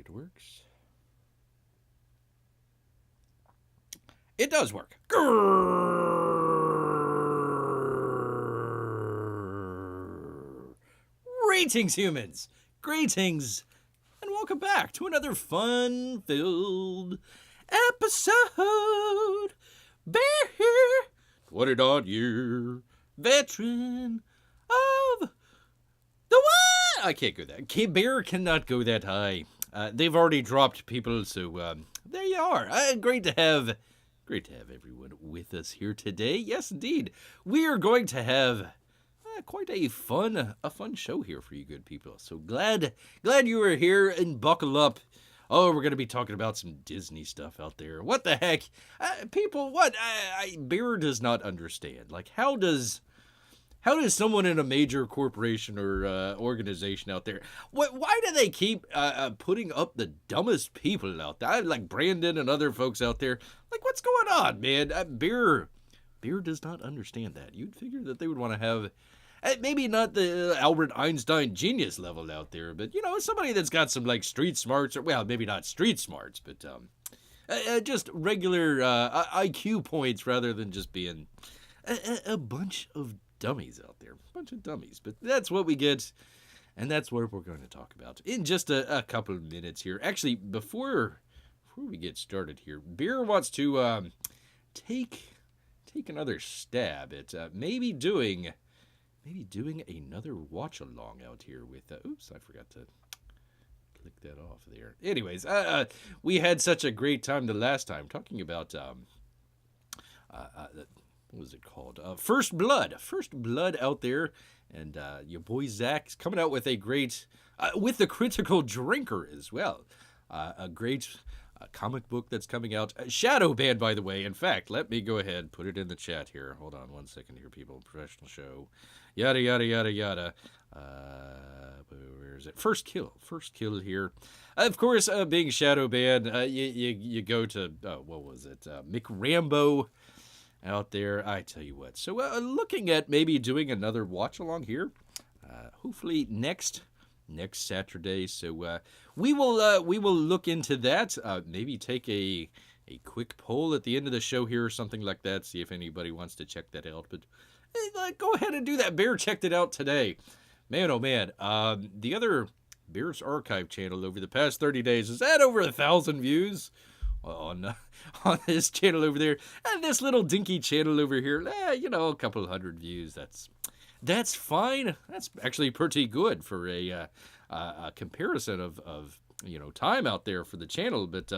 it works. It does work. Greetings, humans. Greetings. And welcome back to another fun-filled episode. Bear here, 20-odd year veteran of the what? I can't go that. Bear cannot go that high. They've already dropped people, so there you are. Great to have everyone with us here today. Yes, indeed. We are going to have quite a fun show here for you good people. So glad you are here and buckle up. Oh, we're going to be talking about some Disney stuff out there. What the heck? People, what? Bear does not understand. Like, how does someone in a major corporation or organization out there, why do they keep putting up the dumbest people out there? Like Brandon and other folks out there. Like, what's going on, man? Bear does not understand that. You'd figure that they would want to have, maybe not the Albert Einstein genius level out there, but, you know, somebody that's got some, like, street smarts, or, well, maybe not street smarts, but just regular IQ points rather than just being a bunch of dummies out there. A bunch of dummies. But that's what we get, and that's what we're going to talk about in just a couple of minutes here. Actually, before we get started here, Beer wants to take another stab at maybe doing another watch along out here with oops, I forgot to click that off there. Anyways, we had such a great time the last time talking about what was it called? First Blood out there, and your boy Zach's coming out with a great, with the Critical Drinker as well. A great comic book that's coming out. Shadow Band, by the way. In fact, let me go ahead and put it in the chat here. Hold on 1 second here, people. Professional show. Yada, yada, yada, yada. Where is it? First Kill here. Of course, being Shadow Band, you go to, what was it? Rambo out there. I tell you what. So looking at maybe doing another watch along here. Hopefully next Saturday. So we will look into that. Maybe take a quick poll at the end of the show here or something like that. See if anybody wants to check that out. But go ahead and do that. Bear checked it out today. Man, oh man. The other Bear's Archive channel over the past 30 days has had over 1,000 views on this channel over there, and this little dinky channel over here, a couple hundred views. That's fine. That's actually pretty good for a comparison of time out there for the channel. But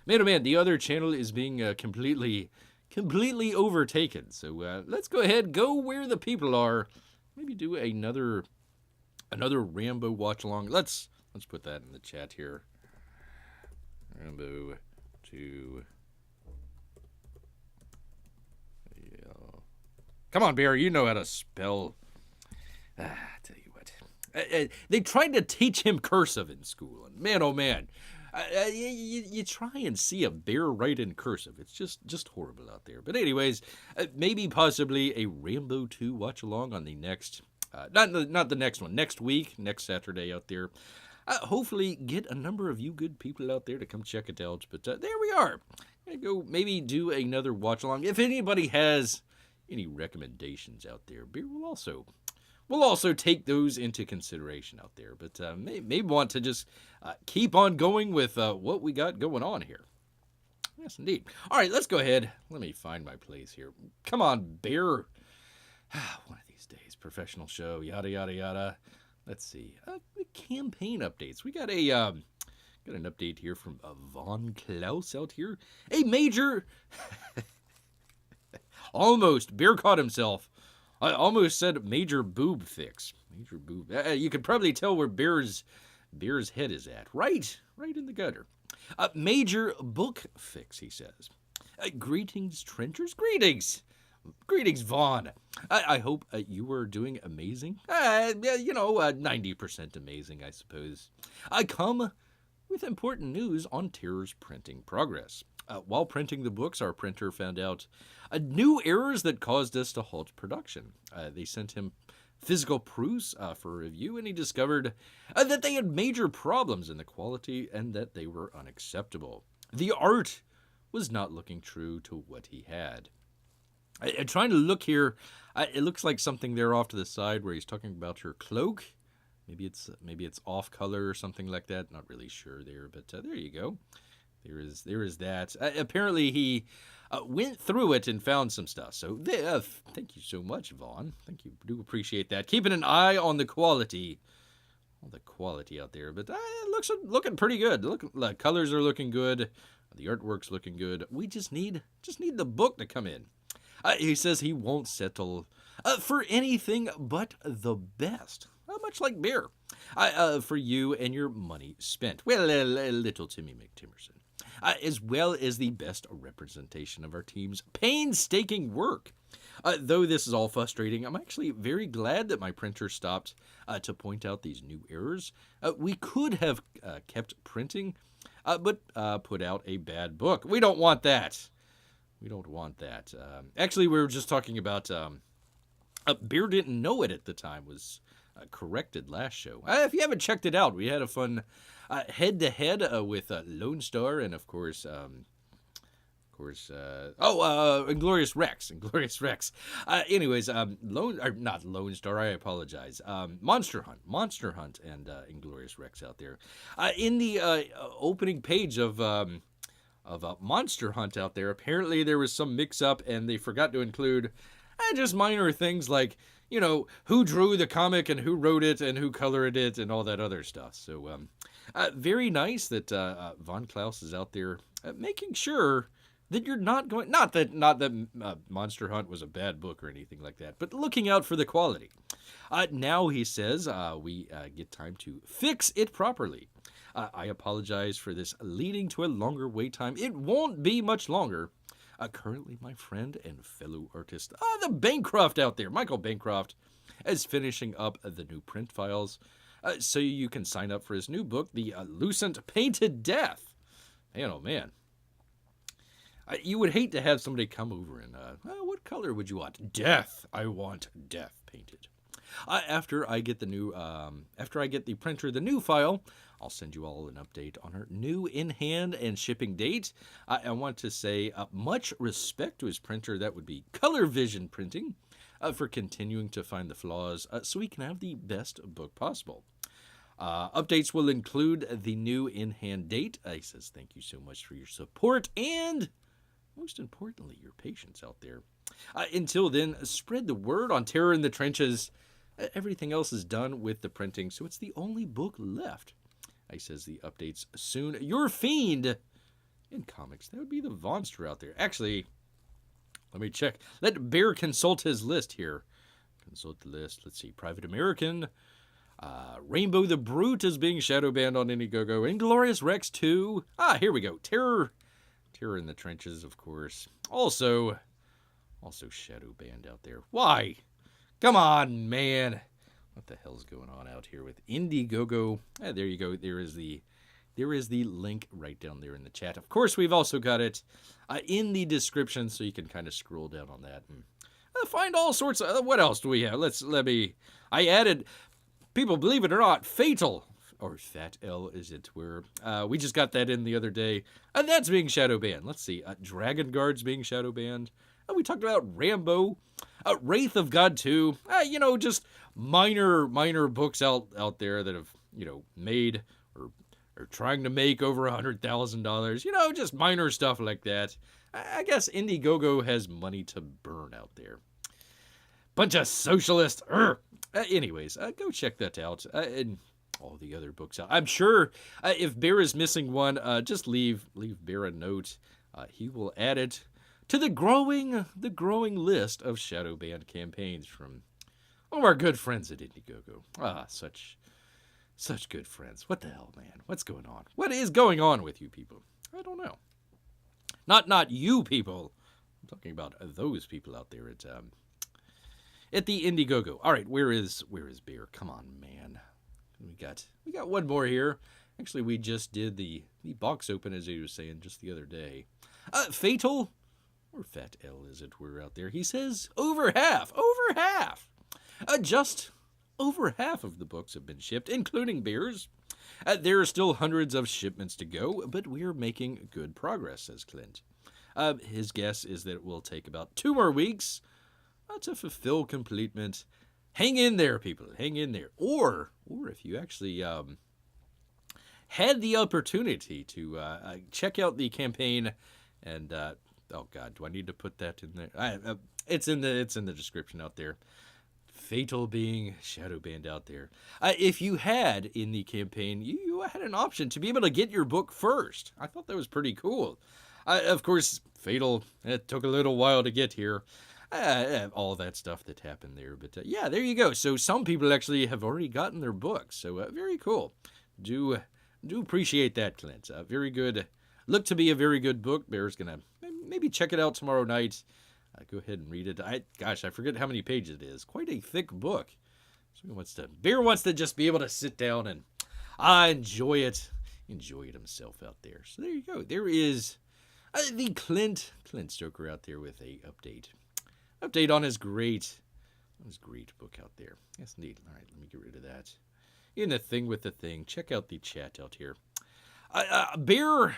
man, oh man, the other channel is being completely overtaken. So let's go ahead, go where the people are. Maybe do another Rambo watch along. Let's put that in the chat here. Rambo 2. Yeah. Come on, Bear. You know how to spell. I tell you what. They tried to teach him cursive in school, and man, oh man, you try and see a bear write in cursive. It's just horrible out there. But anyways, maybe possibly a Rambo 2 watch along on the next, not the next one, next week, next Saturday out there. Hopefully get a number of you good people out there to come check it out. But there we are. I'm going to go maybe do another watch along. If anybody has any recommendations out there, Beer will also take those into consideration out there. But may want to just keep on going with what we got going on here. Yes, indeed. All right, let's go ahead. Let me find my place here. Come on, Bear. One of these days, professional show, yada, yada, yada. Let's see. The campaign updates. We got an update here from Von Klaus out here. A major... almost. Bear caught himself. I almost said major boob fix. Major boob. You can probably tell where Bear's head is at. Right in the gutter. Major book fix, he says. Greetings, Trenchers. Greetings, Vaughn. I hope you are doing amazing. 90% amazing, I suppose. I come with important news on Terror's printing progress. While printing the books, our printer found out new errors that caused us to halt production. They sent him physical proofs for review, and he discovered that they had major problems in the quality and that they were unacceptable. The art was not looking true to what he had. Trying to look here, it looks like something there off to the side where he's talking about your cloak. Maybe it's off color or something like that. Not really sure there, but there you go. There is that. Apparently he went through it and found some stuff. So thank you so much, Vaughn. Thank you. Do appreciate that. Keeping an eye on the quality. All the quality out there, but it looks looking pretty good. The colors are looking good. The artwork's looking good. We just need the book to come in. He says he won't settle for anything but the best. Much like beer. For you and your money spent. Well, little Timmy McTimerson. As well as the best representation of our team's painstaking work. Though this is all frustrating, I'm actually very glad that my printer stopped to point out these new errors. We could have kept printing, but put out a bad book. We don't want that. We don't want that. Actually, we were just talking about Beer didn't know it at the time was corrected last show. If you haven't checked it out, we had a fun head-to-head with Lone Star and, of course, Inglorious Rex. Inglorious Rex. Anyways, not Lone Star, I apologize. Monster Hunt and Inglorious Rex out there. In the opening page of Monster Hunt out there, apparently there was some mix-up and they forgot to include just minor things like, who drew the comic and who wrote it and who colored it and all that other stuff. So, very nice that Von Klaus is out there making sure that you're not going, not that Monster Hunt was a bad book or anything like that, but looking out for the quality. Now he says we get time to fix it properly. I apologize for this leading to a longer wait time. It won't be much longer. Currently, my friend and fellow artist, the Bancroft out there, Michael Bancroft, is finishing up the new print files so you can sign up for his new book, The Lucent Painted Death. Man, oh man. You would hate to have somebody come over and, what color would you want? Death. I want death painted. After I get the printer, the new file, I'll send you all an update on our new in-hand and shipping date. I want to say much respect to his printer. That would be Color Vision Printing for continuing to find the flaws so we can have the best book possible. Updates will include the new in-hand date. He says thank you so much for your support and, most importantly, your patience out there. Until then, spread the word on Terror in the Trenches. Everything else is done with the printing, so it's the only book left. He says the updates soon. Your Fiend in comics. That would be the Vonster out there. Actually, let me check. Let Bear consult his list here. Consult the list. Let's see. Private American. Rainbow the Brute is being shadow banned on Indiegogo. Inglorious Rex II. Here we go. Terror in the Trenches, of course. Also shadow banned out there. Why? Come on, man. What the hell's going on out here with Indiegogo? There you go. There is the link right down there in the chat. Of course, we've also got it in the description, so you can kind of scroll down on that and find all sorts of. What else do we have? I added. People, believe it or not, FATL or FATL is it? Where we just got that in the other day, and that's being shadow banned. Let's see. Dragonguard's being shadow banned. We talked about Rambo, Wraith of God II, just minor books out there that have, made or trying to make over $100,000, just minor stuff like that. I guess Indiegogo has money to burn out there. Bunch of socialists. Anyways, go check that out. And all the other books out. I'm sure if Bear is missing one, just leave Bear a note. He will add it to the growing list of shadow banned campaigns from all of our good friends at Indiegogo. Such good friends. What the hell, man? What's going on? What is going on with you people? I don't know. Not you people. I'm talking about those people out there at the Indiegogo. All right, where is Bear? Come on, man. We got one more here. Actually, we just did the box open, as he was saying, just the other day. Fatal. Or FATL, is it? We're out there. He says over half. Just over half of the books have been shipped, including beers. There are still hundreds of shipments to go, but we're making good progress, says Clint. His guess is that it will take about 2 more weeks to fulfill completement. Hang in there, people. Hang in there. Or if you actually had the opportunity to check out the campaign, and oh God, do I need to put that in there? It's in the description out there. FATL being shadow banned out there. If you had in the campaign, you had an option to be able to get your book first. I thought that was pretty cool. Of course, FATL, it took a little while to get here. All that stuff that happened there. But yeah, there you go. So some people actually have already gotten their books. So very cool. Do appreciate that, Clint. Very good. Looked to be a very good book. Bear's going to maybe check it out tomorrow night. Go ahead and read it. I forget how many pages it is. Quite a thick book. So Bear wants to just be able to sit down and enjoy it. Enjoy it himself out there. So there you go. There is the Clint Stoker out there with a update on his great book out there. That's neat. All right, let me get rid of that. In the thing with the thing, check out the chat out here. Bear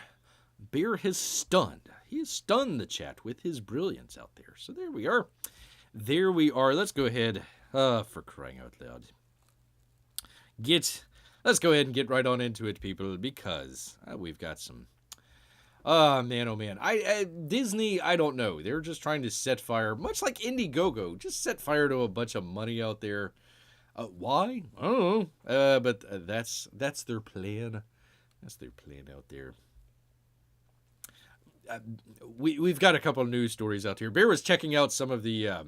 has stunned. He has stunned the chat with his brilliance out there. So there we are. There we are. Let's go ahead. For crying out loud. Let's go ahead and get right on into it, people, because we've got some. Oh man. Disney, I don't know. They're just trying to set fire, much like Indiegogo, just set fire to a bunch of money out there. Why? I don't know. But that's their plan. That's their plan out there. We've got a couple of news stories out here. Bear was checking out some of the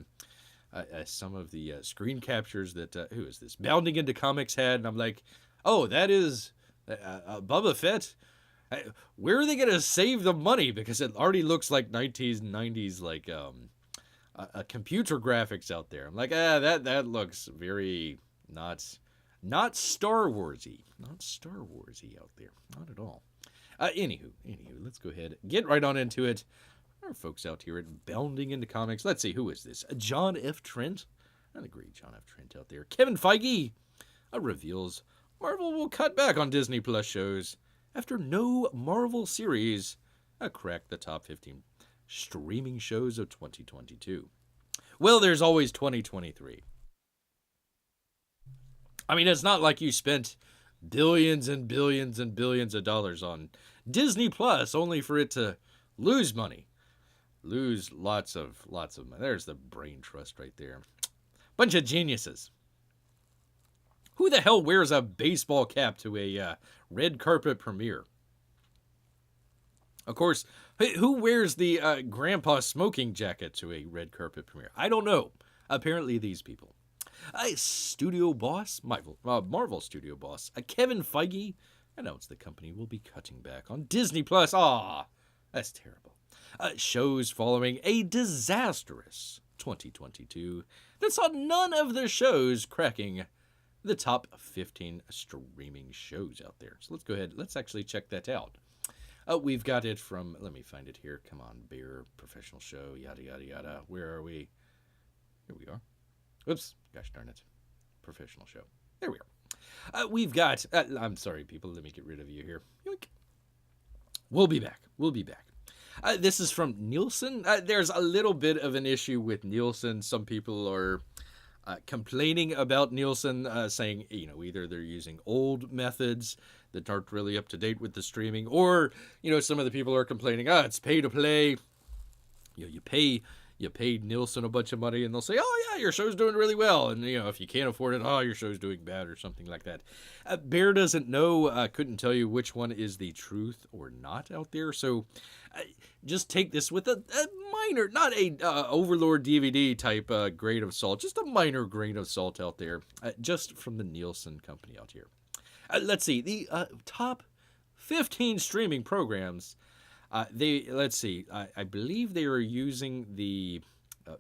screen captures that who is this? Bounding Into Comics had, and I'm like, oh, that is Boba Fett. Where are they gonna save the money? Because it already looks like 1990s like computer graphics out there. I'm like, that looks very not Star Warsy, not Star Warsy out there, not at all. Anywho, let's go ahead, get right on into it. Our folks out here at Bounding Into Comics. Let's see, who is this? John F. Trent. Not a great John F. Trent out there. Kevin Feige reveals Marvel will cut back on Disney Plus shows after no Marvel series cracked the top 15 streaming shows of 2022. Well, there's always 2023. I mean, it's not like you spent billions and billions and billions of dollars on Disney Plus only for it to lose money. Lose lots of money. There's the brain trust right there. Bunch of geniuses. Who the hell wears a baseball cap to a red carpet premiere? Of course, who wears the grandpa smoking jacket to a red carpet premiere? I don't know. Apparently these people. Studio boss, Marvel studio boss, Kevin Feige announced the company will be cutting back on Disney Plus. That's terrible. Shows following a disastrous 2022 that saw none of the shows cracking the top 15 streaming shows out there. So let's go ahead. Let's actually check that out. We've got it from, let me find it here. Come on, Bear, professional show, yada, yada, yada. Where are we? Here we are. Whoops, gosh darn it. Professional show. There we are. We've got, I'm sorry, people. Let me get rid of you here. Yoink. We'll be back. This is from Nielsen. There's a little bit of an issue with Nielsen. Some people are complaining about Nielsen, saying, either they're using old methods that aren't really up to date with the streaming, or, some of the people are complaining, it's pay to play. You pay Nielsen a bunch of money and they'll say, oh yeah, your show's doing really well. And if you can't afford it, your show's doing bad or something like that. Bear doesn't know, couldn't tell you which one is the truth or not out there. So just take this with a minor, not a Overlord DVD type grain of salt, just a minor grain of salt out there, just from the Nielsen company out here. Let's see, the top 15 streaming programs. I believe they are using the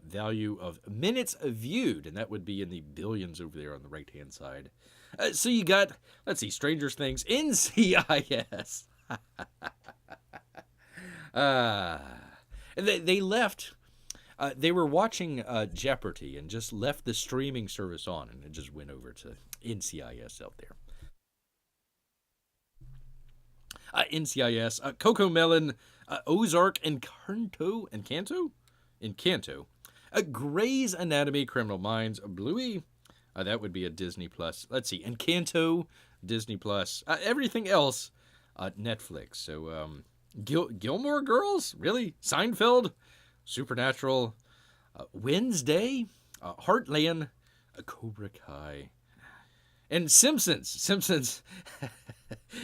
value of minutes viewed, and that would be in the billions over there on the right-hand side. So you got, Stranger Things, NCIS. They left They were watching Jeopardy and just left the streaming service on, and it just went over to NCIS out there. NCIS, Coco Melon, Ozark, Encanto. Grey's Anatomy, Criminal Minds, Bluey. That would be a Disney Plus. Let's see, Encanto, Disney Plus. Everything else, Netflix. So Gilmore Girls, really? Seinfeld, Supernatural, Wednesday, Heartland, Cobra Kai. And Simpsons,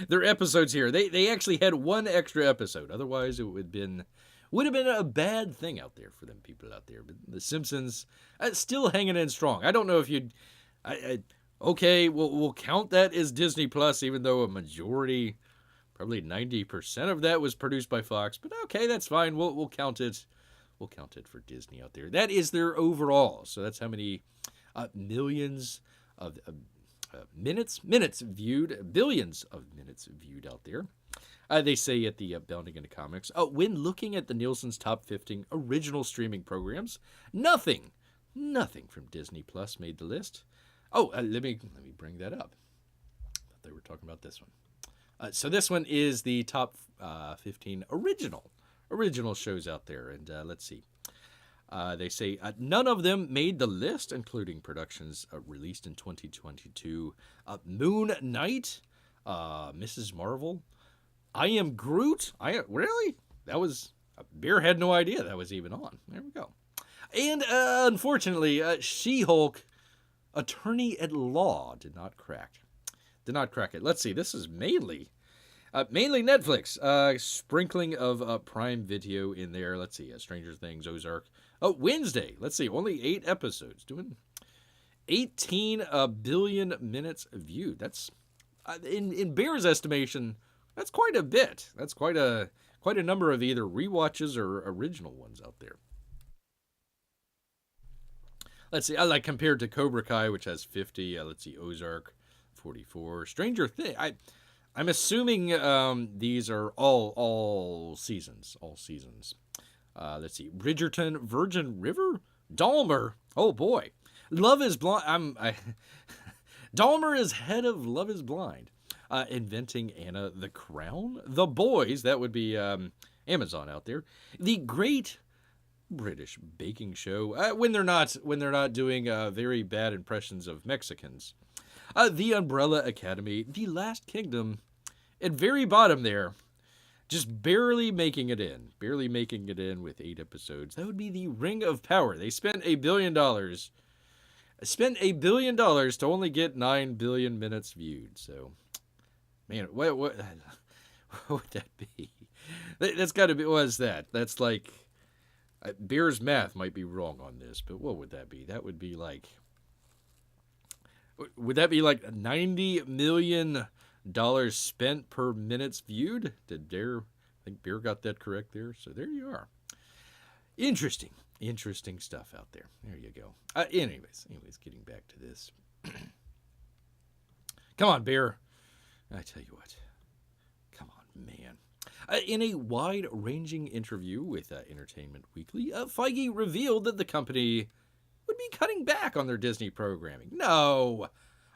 their episodes here. They actually had one extra episode. Otherwise, it would have been a bad thing out there for them people out there. But the Simpsons still hanging in strong. I don't know if you'd. Okay, we'll count that as Disney Plus, even though a majority, probably 90% of that was produced by Fox. But okay, that's fine. We'll count it. We'll count it for Disney out there. That is their overall. So that's how many millions of. Minutes viewed, billions of minutes viewed out there. They say at the Bounding into Comics, when looking at the Nielsen's top 15 original streaming programs, nothing from Disney Plus made the list. Let me bring that up. I thought they were talking about this one. So this one is the top 15 original shows out there, and let's see. They say none of them made the list, including productions released in 2022. Moon Knight, Mrs. Marvel, I Am Groot. Really? That was... Bear had no idea that was even on. There we go. And unfortunately, She-Hulk, Attorney at Law, did not crack it. Let's see. This is mainly Netflix. Sprinkling of Prime Video in there. Let's see. Stranger Things, Ozark. Wednesday. Let's see. Only 8 episodes. Doing 18 billion minutes viewed. That's in Bear's estimation. That's quite a bit. That's quite a number of either rewatches or original ones out there. Let's see. Like compared to Cobra Kai, which has 50. Let's see. Ozark, 44. Stranger Things. I'm assuming these are all seasons. All seasons. Let's see. Bridgerton, Virgin River, Dahmer. Oh boy, Love is Blind. Dahmer is head of Love is Blind. Inventing Anna, The Crown, The Boys. That would be Amazon out there. The Great British Baking Show. When they're not doing very bad impressions of Mexicans. The Umbrella Academy, The Last Kingdom, at very bottom there, just barely making it in with 8 episodes. That would be The Ring of Power. They spent $1 billion. $1 billion to only get 9 billion minutes viewed. So, man, what would that be? That's got to be. What is that? That's like Bear's math might be wrong on this, but what would that be? That would be like. Would that be like $90 million spent per minutes viewed? I think Bear got that correct there. So there you are. Interesting stuff out there. There you go. Anyways, getting back to this. Come on, Bear. I tell you what. Come on, man. In a wide-ranging interview with Entertainment Weekly, Feige revealed that the company would be cutting back on their Disney programming. No.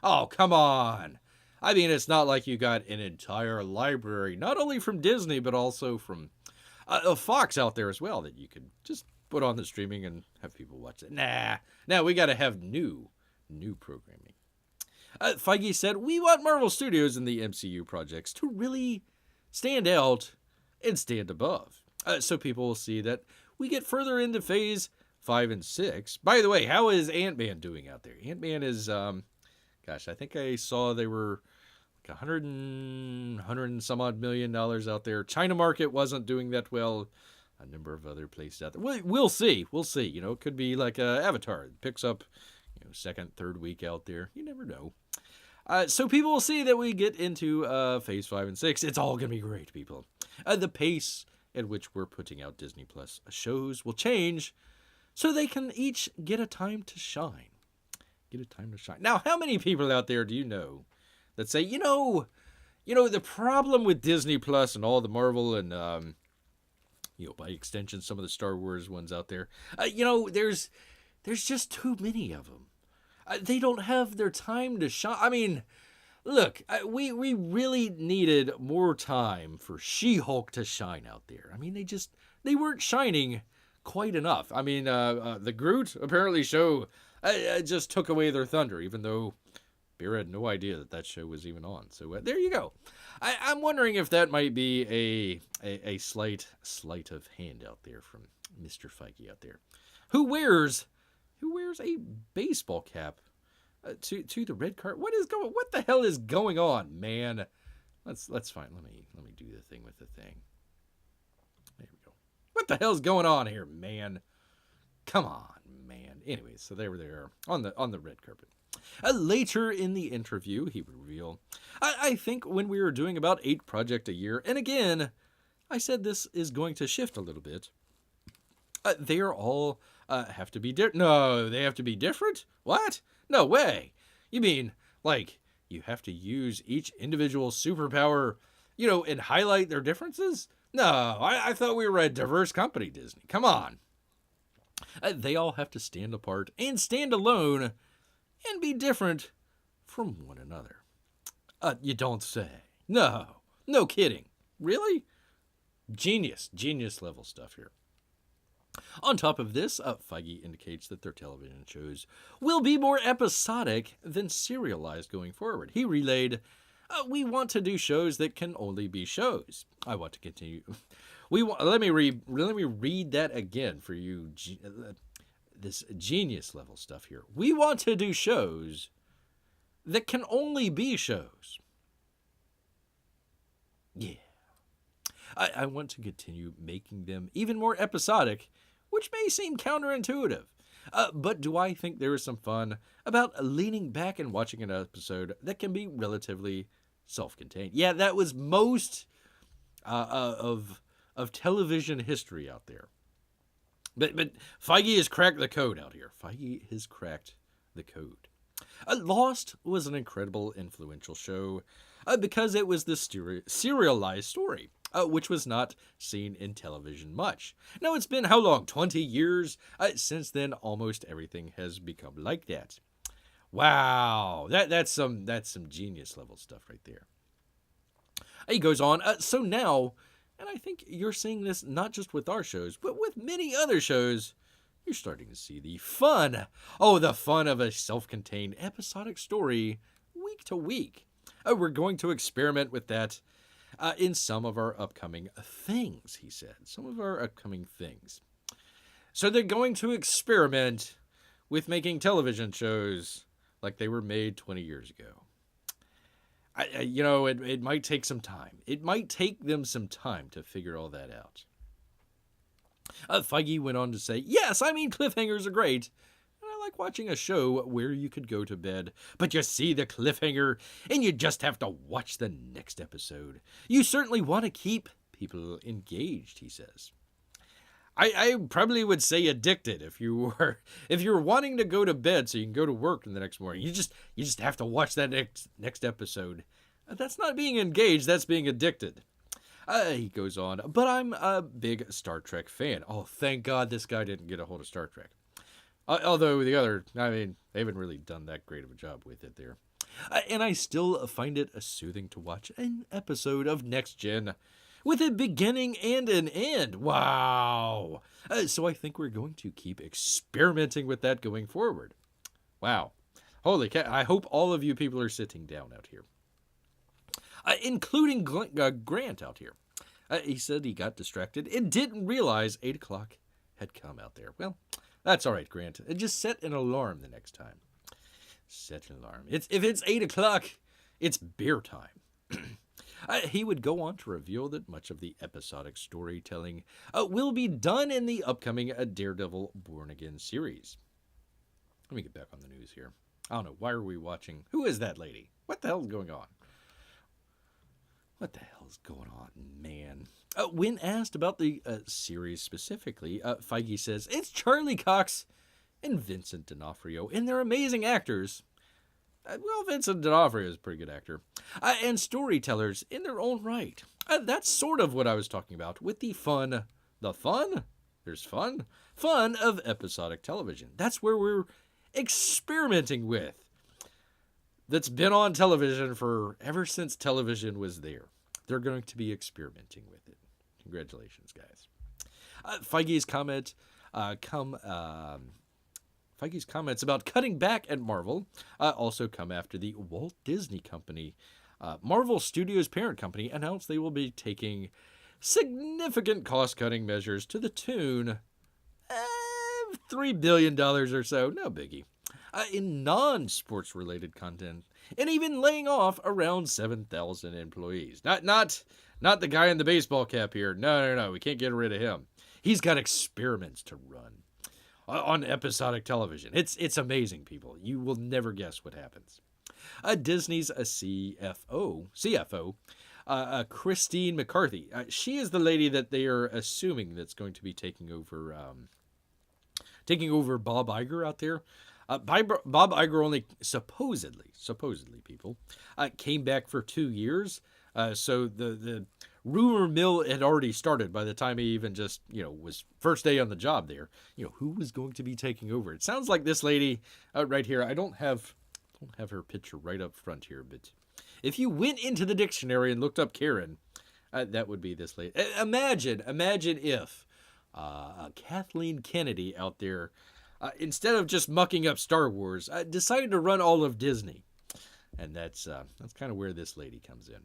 Oh, come on. I mean, it's not like you got an entire library, not only from Disney, but also from Fox out there as well, that you could just put on the streaming and have people watch it. Nah, we got to have new programming. Feige said, we want Marvel Studios and the MCU projects to really stand out and stand above. So people will see that we get further into phase 5 and 6. By the way, how is Ant-Man doing out there? Ant-Man is, I think I saw they were like $100 and some odd million out there. China market wasn't doing that well. A number of other places out there. We'll see. You know, it could be like Avatar. It picks up, second, third week out there. You never know. So people will see that we get into phase 5 and 6. It's all going to be great, people. The pace at which we're putting out Disney Plus shows will change, so they can each get a time to shine. Now, how many people out there do you know that say, the problem with Disney Plus and all the Marvel and, by extension, some of the Star Wars ones out there. There's just too many of them. They don't have their time to shine. I mean, look, we really needed more time for She-Hulk to shine out there. I mean, they weren't shining quite enough. I mean, the Groot apparently show just took away their thunder, even though Bear had no idea that show was even on. So there you go. I'm wondering if that might be a slight of hand out there from Mr. Feige out there, who wears a baseball cap to the red card. What the hell is going on, man? Let's find. Let me do the thing with the thing. There we go. What the hell's going on here, man? Come on, man. Anyway, so there they are on the red carpet. Later in the interview, he would reveal, I think when we were doing about 8 projects a year, and again, I said this is going to shift a little bit. They are all have to be different. No, they have to be different? What? No way. You mean, like, you have to use each individual superpower, and highlight their differences? No, I thought we were a diverse company, Disney. Come on. They all have to stand apart and stand alone and be different from one another. You don't say. No kidding. Really? Genius level stuff here. On top of this, Feige indicates that their television shows will be more episodic than serialized going forward. He relayed, we want to do shows that can only be shows. I want to continue. Let me read that again for you. This genius level stuff here. We want to do shows that can only be shows. Yeah. I want to continue making them even more episodic, which may seem counterintuitive. But do I think there is some fun about leaning back and watching an episode that can be relatively self-contained? Yeah, that was most of television history out there. But Feige has cracked the code out here. Feige has cracked the code. Lost was an incredible, influential show because it was this serialized story, which was not seen in television much. Now, it's been how long? 20 years? Since then, almost everything has become like that. Wow, that's some genius level stuff right there. He goes on, so now, and I think you're seeing this not just with our shows, but with many other shows, you're starting to see the fun. Oh, the fun of a self-contained episodic story week to week. We're going to experiment with that in some of our upcoming things, he said. Some of our upcoming things. So they're going to experiment with making television shows like they were made 20 years ago. It might take some time. It might take them some time to figure all that out. Feige went on to say, yes, I mean, cliffhangers are great. And I like watching a show where you could go to bed, but you see the cliffhanger and you just have to watch the next episode. You certainly want to keep people engaged, he says. I probably would say addicted if you're wanting to go to bed so you can go to work the next morning. You just have to watch that next episode. That's not being engaged, that's being addicted. He goes on, but I'm a big Star Trek fan. Oh, thank God this guy didn't get a hold of Star Trek. Although the other, they haven't really done that great of a job with it there. And I still find it soothing to watch an episode of Next Gen with a beginning and an end. Wow. So I think we're going to keep experimenting with that going forward. Wow. Holy cow. I hope all of you people are sitting down out here. Including Grant out here. He said he got distracted and didn't realize 8 o'clock had come out there. Well, that's all right, Grant. Just set an alarm the next time. Set an alarm. If it's 8 o'clock, it's beer time. He would go on to reveal that much of the episodic storytelling will be done in the upcoming Daredevil Born Again series. Let me get back on the news here. I don't know. Why are we watching? Who is that lady? What the hell's going on? What the hell's going on, man? When asked about the series specifically, Feige says, it's Charlie Cox and Vincent D'Onofrio, and they're amazing actors. Well, Vincent D'Onofrio is a pretty good actor. And storytellers in their own right. That's sort of what I was talking about with the fun The fun? There's fun. Fun of episodic television. That's where we're experimenting with. That's been on television for ever since television was there. They're going to be experimenting with it. Congratulations, guys. Feige's comments about cutting back at Marvel also come after the Walt Disney Company, Marvel Studios' parent company, announced they will be taking significant cost-cutting measures to the tune of $3 billion or so, no biggie, in non-sports related content, and even laying off around 7,000 employees. Not the guy in the baseball cap here. No, we can't get rid of him. He's got experiments to run on episodic television. It's amazing, people. You will never guess what happens. Disney's CFO, Christine McCarthy. She is the lady that they are assuming that's going to be taking over Bob Iger out there. Bob Iger only supposedly people came back for 2 years. So the rumor mill had already started by the time he even just, was first day on the job there. Who was going to be taking over? It sounds like this lady right here. I don't have her picture right up front here, but if you went into the dictionary and looked up Karen, that would be this lady. Imagine if Kathleen Kennedy out there, instead of just mucking up Star Wars, decided to run all of Disney. And that's kind of where this lady comes in.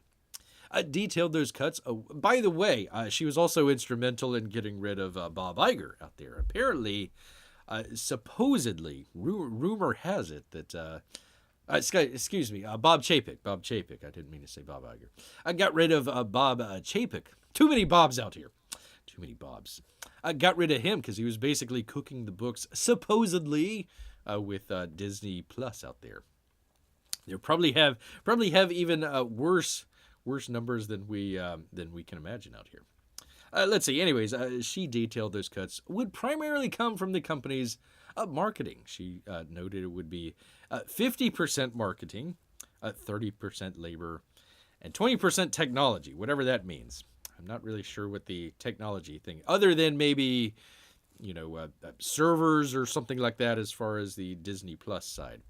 Detailed those cuts. By the way, she was also instrumental in getting rid of Bob Iger out there. Apparently, supposedly, rumor has it that... excuse me, Bob Chapek. Bob Chapek. I didn't mean to say Bob Iger. I got rid of Bob Chapek. Too many Bobs out here. Too many Bobs. I got rid of him because he was basically cooking the books, supposedly, with Disney Plus out there. They probably have even worse numbers than we can imagine out here. Let's see. Anyways, she detailed those cuts would primarily come from the company's marketing. She noted it would be 50% marketing, 30% labor, and 20% technology, whatever that means. I'm not really sure what the technology thing, other than maybe, servers or something like that as far as the Disney Plus side.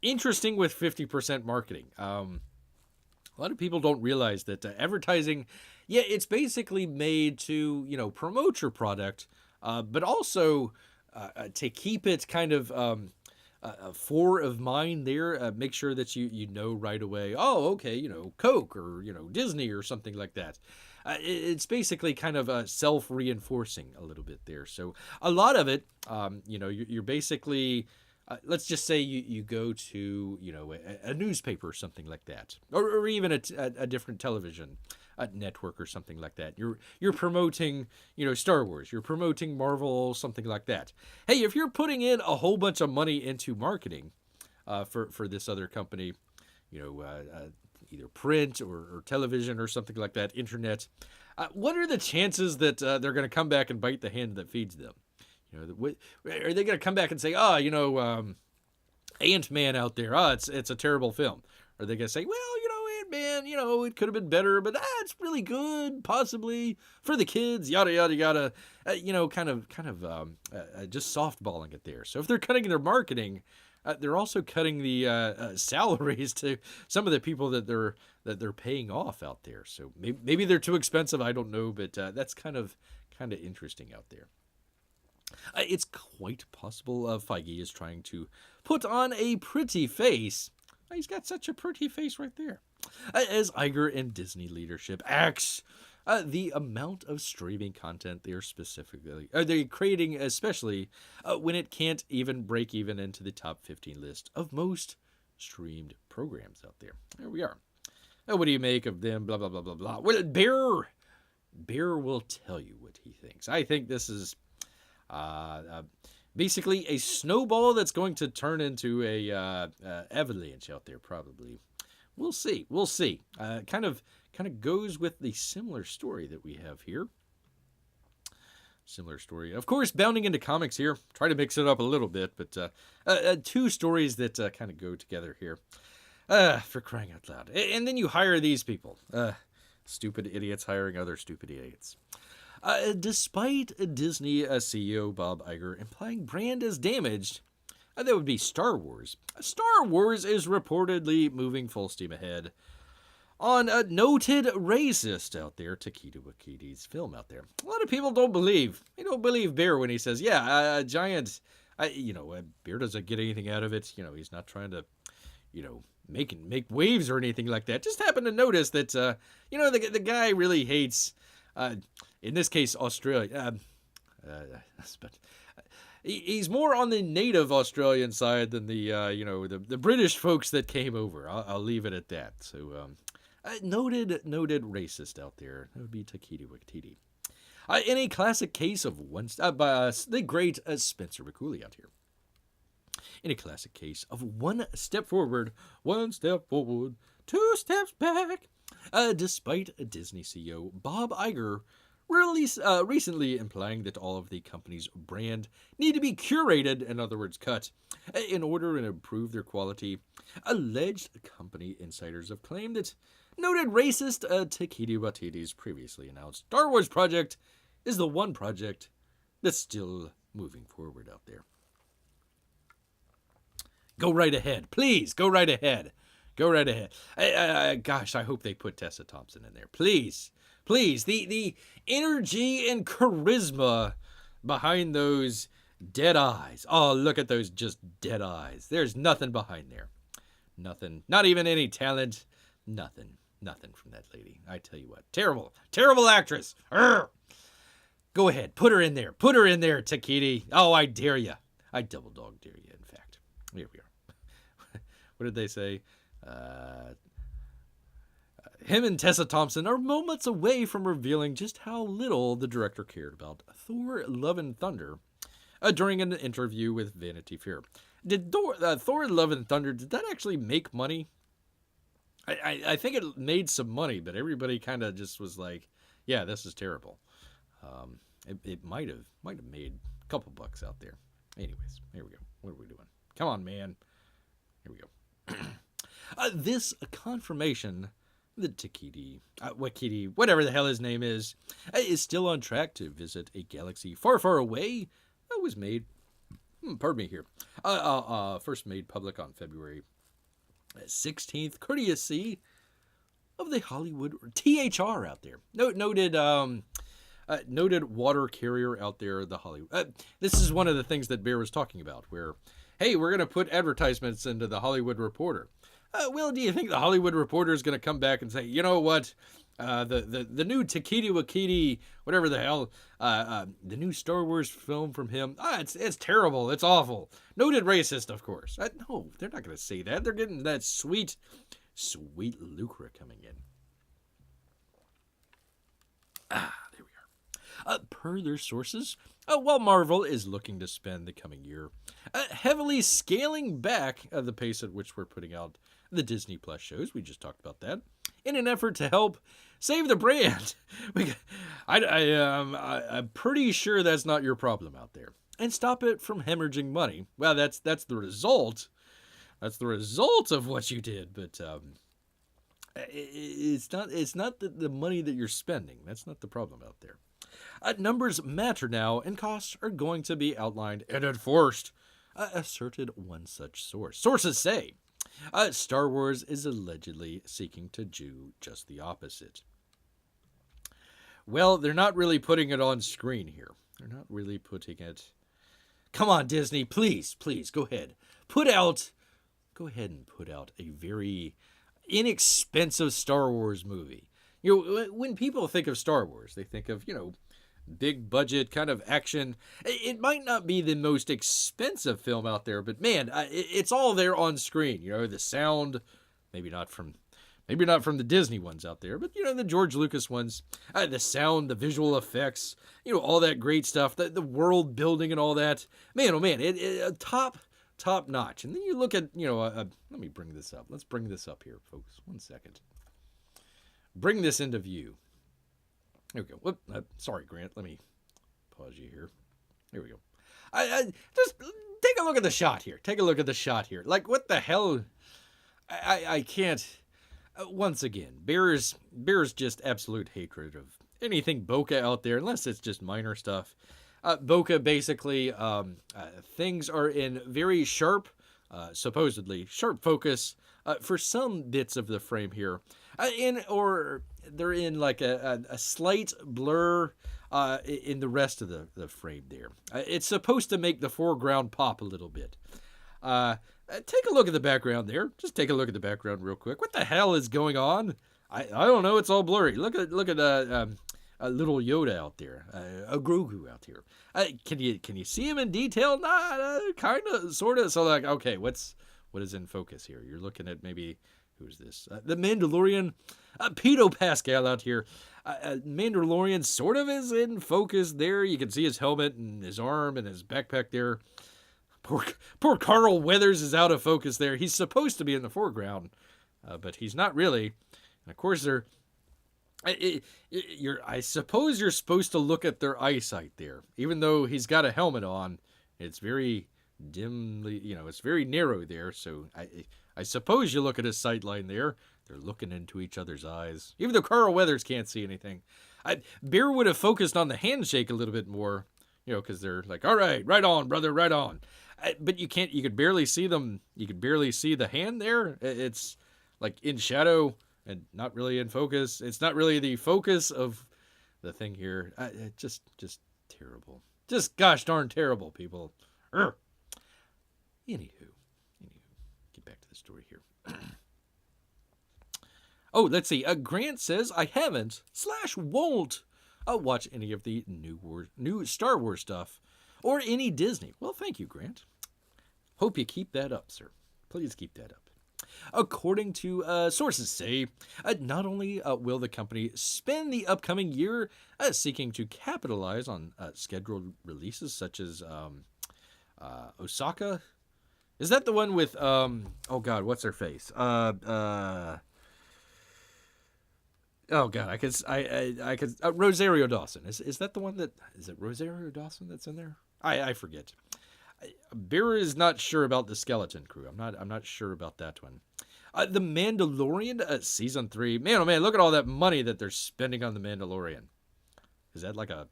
Interesting with 50% marketing. A lot of people don't realize that advertising, it's basically made to, promote your product, but also to keep it kind of fore of mind there. Make sure that you know right away, oh, okay, Coke or, Disney or something like that. It's basically kind of self-reinforcing a little bit there. So a lot of it, you're basically... let's just say you go to, a newspaper or something like that, or even a different television network or something like that. You're promoting, Star Wars. You're promoting Marvel, something like that. Hey, if you're putting in a whole bunch of money into marketing for this other company, either print or television or something like that, internet, what are the chances that they're going to come back and bite the hand that feeds them? Are they going to come back and say, Ant-Man out there, it's a terrible film? Or are they going to say, well, Ant-Man, it could have been better, but it's really good, possibly, for the kids, yada, yada, yada, kind of just softballing it there. So if they're cutting their marketing, they're also cutting the salaries to some of the people that they're paying off out there. So maybe they're too expensive, I don't know, but that's kind of interesting out there. It's quite possible Feige is trying to put on a pretty face. He's got such a pretty face right there. As Iger and Disney leadership acts the amount of streaming content they're creating, especially when it can't even break even into the top 15 list of most streamed programs out there. There we are. What do you make of them? Blah, blah, blah, blah, blah. Well, Bear will tell you what he thinks. I think this is basically a snowball that's going to turn into a avalanche out there, probably. We'll see. Kind of goes with the similar story that we have here. Similar story, of course, bounding into comics here. Try to mix it up a little bit, but two stories that kind of go together here. For crying out loud! And then you hire these people, stupid idiots hiring other stupid idiots. Despite Disney CEO Bob Iger implying brand is damaged, that would be Star Wars. Star Wars is reportedly moving full steam ahead on a noted racist out there, Taika Waititi's film out there. A lot of people don't believe. They don't believe Bear when he says, yeah, a giant, Bear doesn't get anything out of it. He's not trying to, make waves or anything like that. Just happened to notice that, the guy really hates, in this case, Australia. But he's more on the native Australian side than the British folks that came over. I'll leave it at that. So, noted racist out there. That would be Taika Waititi. In a classic case of by the great Spencer McCooley out here. In a classic case of one step forward, 2 steps back. Despite Disney CEO Bob Iger recently implying that all of the company's brand need to be curated, in other words, cut, in order to improve their quality, alleged company insiders have claimed that noted racist Taika Waititi's previously announced Star Wars project is the one project that's still moving forward out there. Go right ahead. Please, go right ahead. Go right ahead. Gosh, I hope they put Tessa Thompson in there. Please. Please. The energy and charisma behind those dead eyes. Oh, look at those just dead eyes. There's nothing behind there. Nothing. Not even any talent. Nothing. Nothing from that lady. I tell you what. Terrible. Terrible actress. Urgh. Go ahead. Put her in there. Put her in there, Taika. Oh, I dare you. I double dog dare you, in fact. Here we are. What did they say? Him and Tessa Thompson are moments away from revealing just how little the director cared about Thor: Love and Thunder during an interview with Vanity Fair. Did Thor: Love and Thunder, did that actually make money? I think it made some money, but everybody kind of just was like, yeah, this is terrible. It might have made a couple bucks out there. Anyways, here we go. What are we doing? Come on, man. Here we go. This confirmation that Taika Waititi, whatever the hell his name is still on track to visit a galaxy far, far away. Was made, pardon me here, first made public on February 16th, courtesy of the Hollywood THR out there. Noted water carrier out there, the Hollywood. This is one of the things that Bear was talking about, where, hey, we're going to put advertisements into the Hollywood Reporter. Well, do you think the Hollywood Reporter is going to come back and say, you know what, the new Taika Waititi, whatever the hell, the new Star Wars film from him, it's terrible, it's awful. Noted racist, of course. No, they're not going to say that. They're getting that sweet lucre coming in. There we are. Per their sources, while Marvel is looking to spend the coming year heavily scaling back the pace at which we're putting out the Disney Plus shows, we just talked about that, in an effort to help save the brand. I'm pretty sure that's not your problem out there. And stop it from hemorrhaging money. Well, that's the result. That's the result of what you did, but it's not the money that you're spending. That's not the problem out there. Numbers matter now, and costs are going to be outlined and enforced, asserted one such source. Sources say Star Wars is allegedly seeking to do just the opposite. Well, they're not really putting it on screen here. They're not really putting it... Come on, Disney, please, go ahead. Go ahead and put out a very inexpensive Star Wars movie. When people think of Star Wars, they think of, big budget kind of action. It might not be the most expensive film out there, but man, it's all there on screen. The sound, maybe not from the Disney ones out there, but the George Lucas ones, the sound, the visual effects, all that great stuff, the world building and all that. Man, oh man, it top notch. And then you look at, let me bring this up. Let's bring this up here, folks. 1 second. Bring this into view. There we go. Whoop, sorry, Grant. Let me pause you here. There we go. I just take a look at the shot here. Like, what the hell? I can't. Once again, Bear's just absolute hatred anything bokeh out there, unless it's just minor stuff. Bokeh basically, things are in very sharp, supposedly sharp focus for some bits of the frame here, or they're in like a slight blur in the rest of the frame there. It's supposed to make the foreground pop a little bit. Take a look at the background there. Just take a look at the background real quick. What the hell is going on? I don't know. It's all blurry. Look at a little Yoda out there, a Grogu out here. Can you see him in detail? Nah, kind of, sort of. So like, okay, what is in focus here? You're looking at maybe who's this? The Mandalorian, Pedo Pascal out here. Mandalorian sort of is in focus there. You can see his helmet and his arm and his backpack there. Poor Carl Weathers is out of focus there. He's supposed to be in the foreground, but he's not really. And of course, I suppose you're supposed to look at their eyesight there, even though he's got a helmet on. It's very dimly, it's very narrow there. So I suppose you look at his sight line there. They're looking into each other's eyes, even though Carl Weathers can't see anything. Bear would have focused on the handshake a little bit more, because they're like, all right on, brother, right on. But you could barely see them. You could barely see the hand there. It's like in shadow and not really in focus. It's not really the focus of the thing here. Just terrible. Just gosh darn terrible, people. Anywho, get back to the story here. Oh, let's see. Grant says, I haven't / won't watch any of the new Star Wars stuff or any Disney. Well, thank you, Grant. Hope you keep that up, sir. Please keep that up. According to sources say, not only will the company spend the upcoming year seeking to capitalize on scheduled releases such as Osaka. Is that the one with, oh God, what's her face? Oh God, I could. Rosario Dawson. Is that the one is it Rosario Dawson that's in there? I forget. Bear is not sure about the Skeleton Crew. I'm not sure about that one. The Mandalorian season 3. Man, oh man, look at all that money that they're spending on the Mandalorian. Is that like a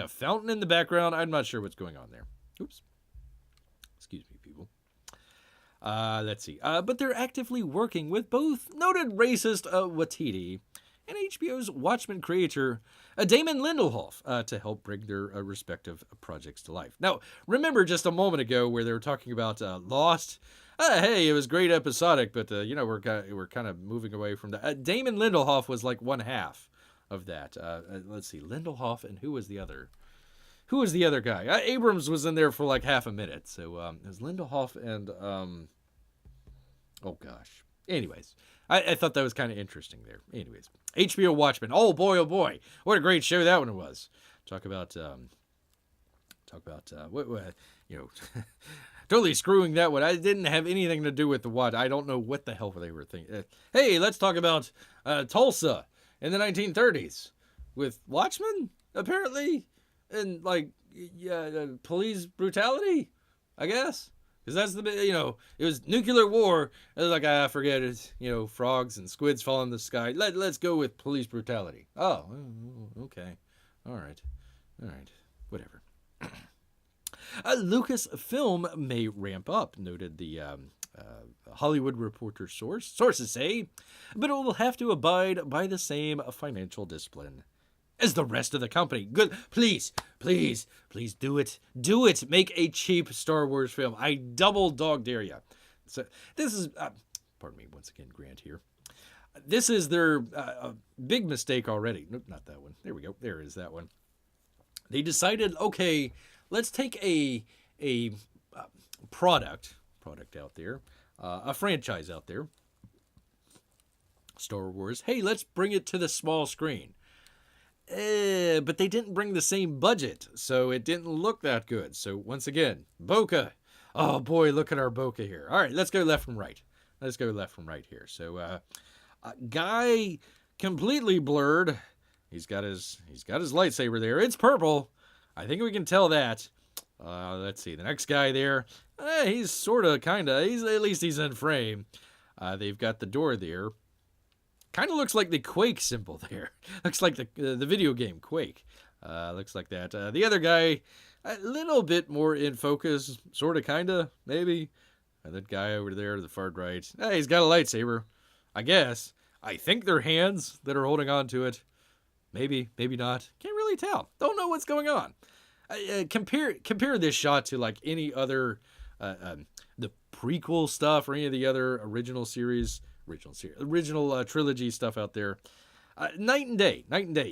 fountain in the background? I'm not sure what's going on there. Oops. Excuse me, people. Let's see. But they're actively working with both noted racist Watiti and HBO's Watchmen creator Damon Lindelof to help bring their respective projects to life. Now, remember just a moment ago where they were talking about Lost? Hey, it was great episodic, but we're kind of moving away from that. Damon Lindelof was like one half of that. Let's see, Lindelof, and who was the other? Who was the other guy? Abrams was in there for like half a minute. So it was Lindelof and oh gosh. Anyways, I thought that was kind of interesting there. Anyways, HBO Watchmen. Oh boy, what a great show that one was. Talk about what totally screwing that one. I didn't have anything to do with the what. I don't know what the hell they were thinking. Hey, let's talk about Tulsa in the 1930s with Watchmen apparently. And like, police brutality, I guess, because that's the it was nuclear war. It was like forget it, frogs and squids fall in the sky. Let's go with police brutality. Oh, okay, all right, whatever. Lucasfilm may ramp up, noted the Hollywood Reporter sources say, but it will have to abide by the same financial discipline as the rest of the company. Good. Please do it. Do it. Make a cheap Star Wars film. I double dog dare you. So this is, pardon me once again, Grant here. This is their big mistake already. Nope, not that one. There we go. There is that one. They decided, okay, let's take a product out there, a franchise out there, Star Wars. Hey, let's bring it to the small screen. But they didn't bring the same budget, so it didn't look that good. So once again, bokeh. Oh boy, look at our bokeh here. All right, let's go left from right. Here. So, guy completely blurred. He's got his lightsaber there. It's purple. I think we can tell that. Let's see. The next guy there, he's sort of, kind of. At least he's in frame. They've got the door there. Kind of looks like the Quake symbol there. Looks like the video game Quake. Looks like that. The other guy, a little bit more in focus, sort of, kind of, maybe. That guy over there to the far right, he's got a lightsaber, I guess. I think they're hands that are holding on to it. Maybe, maybe not. Can't really tell. Don't know what's going on. Compare this shot to like any other, the prequel stuff or any of the other original trilogy stuff out there. Night and day.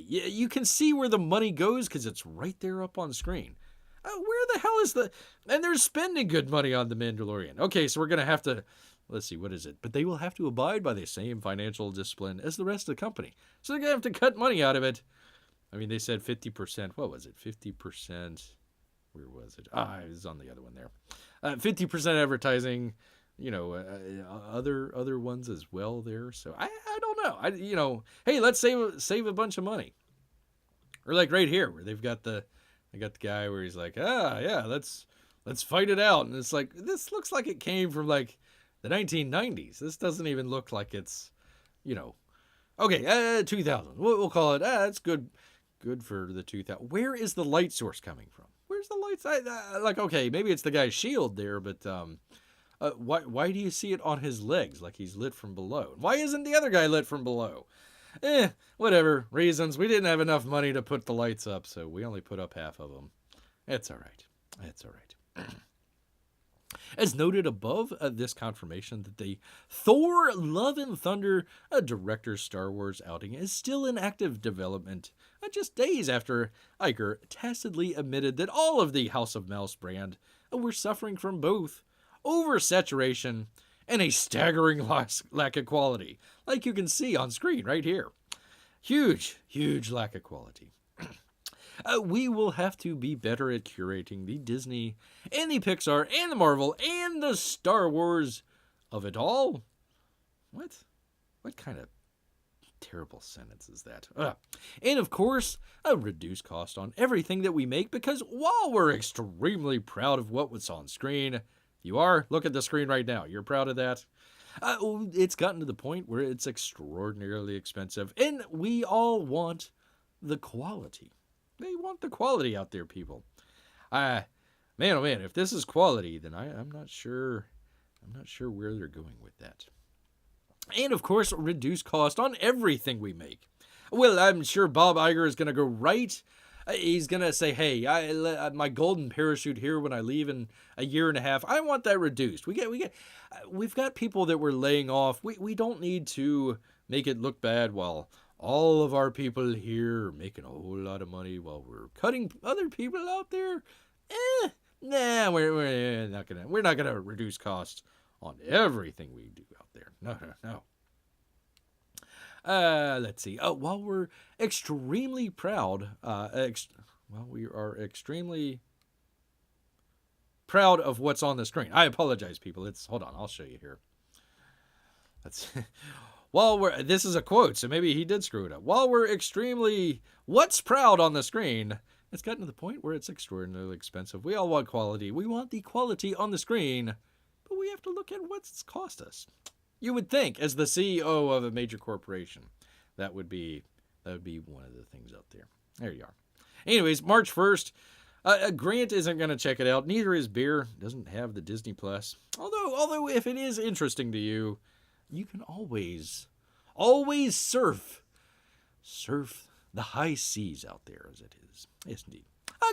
You can see where the money goes because it's right there up on screen. Where the hell is and they're spending good money on The Mandalorian. Okay, so we're going to have to, let's see, what is it? But they will have to abide by the same financial discipline as the rest of the company. So they're going to have to cut money out of it. I mean, they said 50%. What was it? 50%. Where was it? It was on the other one there. 50% advertising, other ones as well there. So I don't know. Hey, let's save a bunch of money. Or like right here where they got the guy where he's like, yeah, let's fight it out. And it's like, this looks like it came from like the 1990s. This doesn't even look like it's, okay, 2000. We'll call it, it's good for the 2000. Where is the light source coming from? Where's the light? Okay, maybe it's the guy's shield there, but why do you see it on his legs like he's lit from below? Why isn't the other guy lit from below? Whatever reasons. We didn't have enough money to put the lights up, so we only put up half of them. It's all right. As noted above, this confirmation that the Thor Love and Thunder director's Star Wars outing is still in active development, just days after Iger tacitly admitted that all of the House of Mouse brand were suffering from both oversaturation and a staggering lack of quality, like you can see on screen right here. Huge lack of quality. We will have to be better at curating the Disney and the Pixar and the Marvel and the Star Wars of it all. What kind of terrible sentence is that? And of course, a reduced cost on everything that we make, because while we're extremely proud of what was on screen, you are, look at the screen right now, you're proud of that? It's gotten to the point where it's extraordinarily expensive, and we all want the quality. They want the quality out there, people. Man, oh man, if this is quality, then I'm not sure where they're going with that. And of course, reduce cost on everything we make. Well, I'm sure Bob Iger is going to go right. He's going to say, hey, my golden parachute here when I leave in a year and a half, I want that reduced. We've got people that we're laying off. We don't need to make it look bad while all of our people here are making a whole lot of money while we're cutting other people out there. Nah, we're not gonna reduce costs on everything we do out there. No. Let's see. While we're extremely proud, we are extremely proud of what's on the screen. I apologize, people. Hold on, I'll show you here. This is a quote, so maybe he did screw it up. While we're what's proud on the screen, it's gotten to the point where it's extraordinarily expensive. We all want quality. We want the quality on the screen, but we have to look at what's cost us. You would think, as the CEO of a major corporation, that would be one of the things out there. There you are. Anyways, March 1st, Grant isn't going to check it out. Neither is Beer. Doesn't have the Disney Plus. Although if it is interesting to you, you can always surf the high seas out there as it is. Yes, indeed.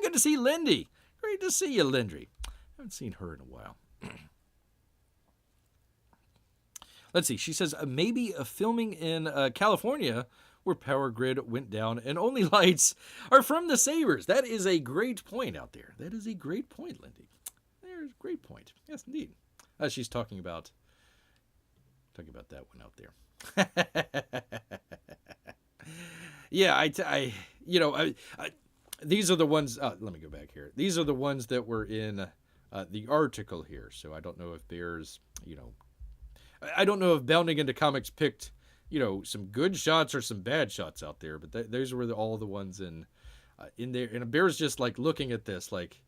Good to see Lindy. Great to see you, Lindy. Haven't seen her in a while. Let's see. She says maybe a filming in California where power grid went down and only lights are from the Sabres. That is a great point out there. That is a great point, Lindy. There's a great point. Yes, indeed. She's talking about that one out there. Yeah, these are the ones. Let me go back here. These are the ones that were in the article here. So I don't know if there's, I don't know if Bounding Into Comics picked, some good shots or some bad shots out there. But those were all the ones in there. And Bear's just like looking at this, like,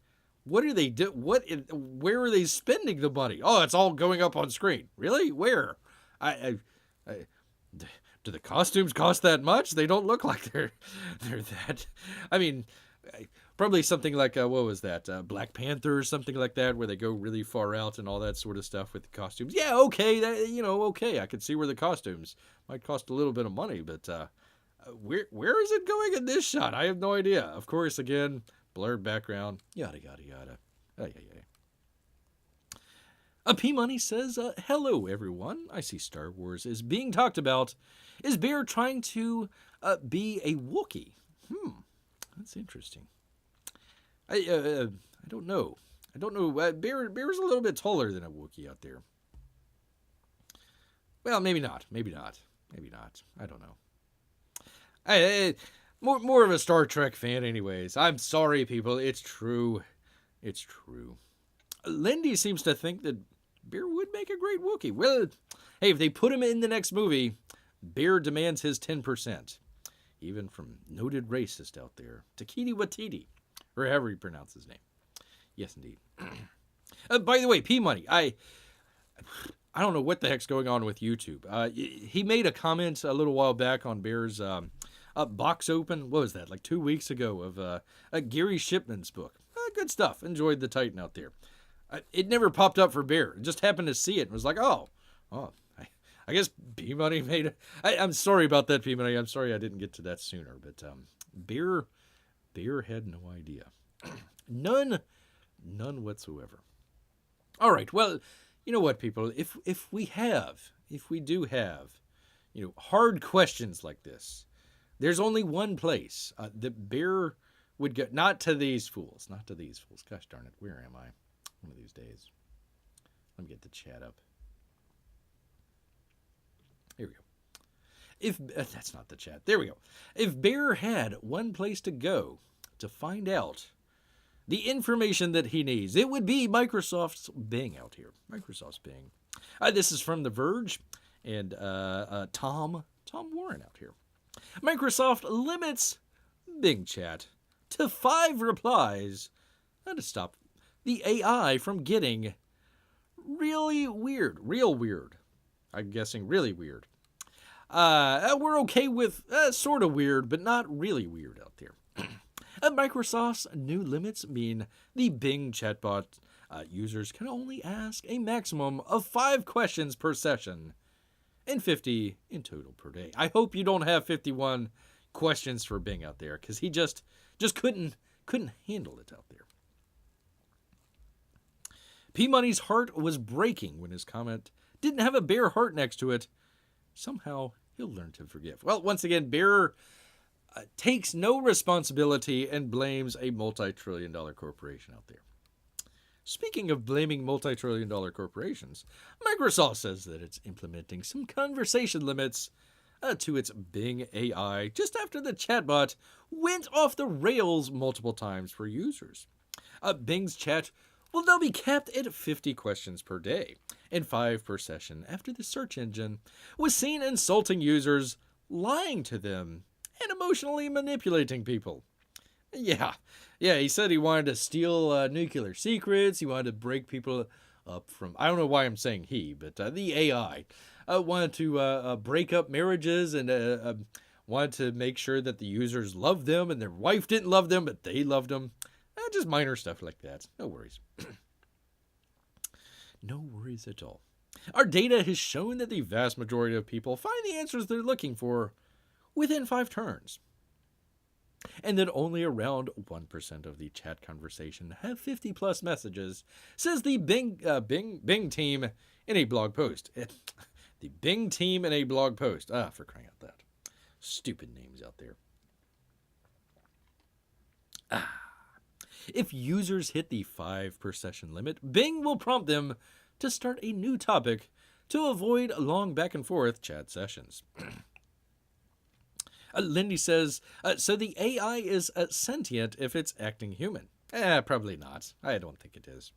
what are they do? Where are they spending the money? Oh, it's all going up on screen. Really? Where? do the costumes cost that much? They don't look like they're that. I mean, probably something like what was that? Black Panther or something like that, where they go really far out and all that sort of stuff with the costumes. Yeah, okay, okay. I could see where the costumes might cost a little bit of money, but where is it going in this shot? I have no idea. Of course, again, blurred background, yada yada yada. P-Money says, hello, everyone. I see Star Wars is being talked about. Is Bear trying to be a Wookiee? That's interesting. I don't know. Bear's a little bit taller than a Wookiee out there. Well, maybe not. I don't know. More of a Star Trek fan anyways. I'm sorry, people. It's true. Lindy seems to think that Bear would make a great Wookiee. Well, hey, if they put him in the next movie, Bear demands his 10%. Even from noted racist out there, Takiti Watiti, or however you pronounce his name. Yes, indeed. By the way, P-Money, I don't know what the heck's going on with YouTube. He made a comment a little while back on Bear's box open. What was that, like 2 weeks ago, of Gary Shipman's book. Good stuff. Enjoyed the Titan out there. It never popped up for Bear. Just happened to see it and was like, oh, I guess P-Money made it. I'm sorry about that, P-Money. I'm sorry I didn't get to that sooner. But Bear had no idea. None whatsoever. All right, well, you know what, people? If we do have, hard questions like this, there's only one place that Bear would go. Not to these fools. Gosh darn it, where am I? One of these days. Let me get the chat up. Here we go. That's not the chat. There we go. If Bear had one place to go to find out the information that he needs, it would be Microsoft's Bing out here. Microsoft's Bing. This is from The Verge and Tom Warren out here. Microsoft limits Bing chat to 5 replies to stop the AI from getting real weird. I'm guessing really weird. We're okay with sort of weird, but not really weird out there. Microsoft's new limits mean the Bing chatbot users can only ask a maximum of 5 questions per session and 50 in total per day. I hope you don't have 51 questions for Bing out there, because he just couldn't handle it out there. P-Money's heart was breaking when his comment didn't have a bear heart next to it. Somehow he'll learn to forgive. Well, once again, Bear takes no responsibility and blames a multi-trillion-dollar corporation out there. Speaking of blaming multi-trillion-dollar corporations, Microsoft says that it's implementing some conversation limits to its Bing AI just after the chatbot went off the rails multiple times for users. Bing's chat will now be capped at 50 questions per day and 5 per session after the search engine was seen insulting users, lying to them, and emotionally manipulating people. Yeah, he said he wanted to steal nuclear secrets. He wanted to break people up from, I don't know why I'm saying he, but the AI wanted to break up marriages and wanted to make sure that the users loved them and their wife didn't love them, but they loved them. Just minor stuff like that. No worries. No worries at all. Our data has shown that the vast majority of people find the answers they're looking for within 5 turns. And that only around 1% of the chat conversation have 50 plus messages, says the Bing team in a blog post. The Bing team in a blog post. For crying out loud. Stupid names out there. If users hit the 5 per session limit, Bing will prompt them to start a new topic to avoid long back and forth chat sessions. Lindy says, so the AI is sentient if it's acting human. Probably not. I don't think it is.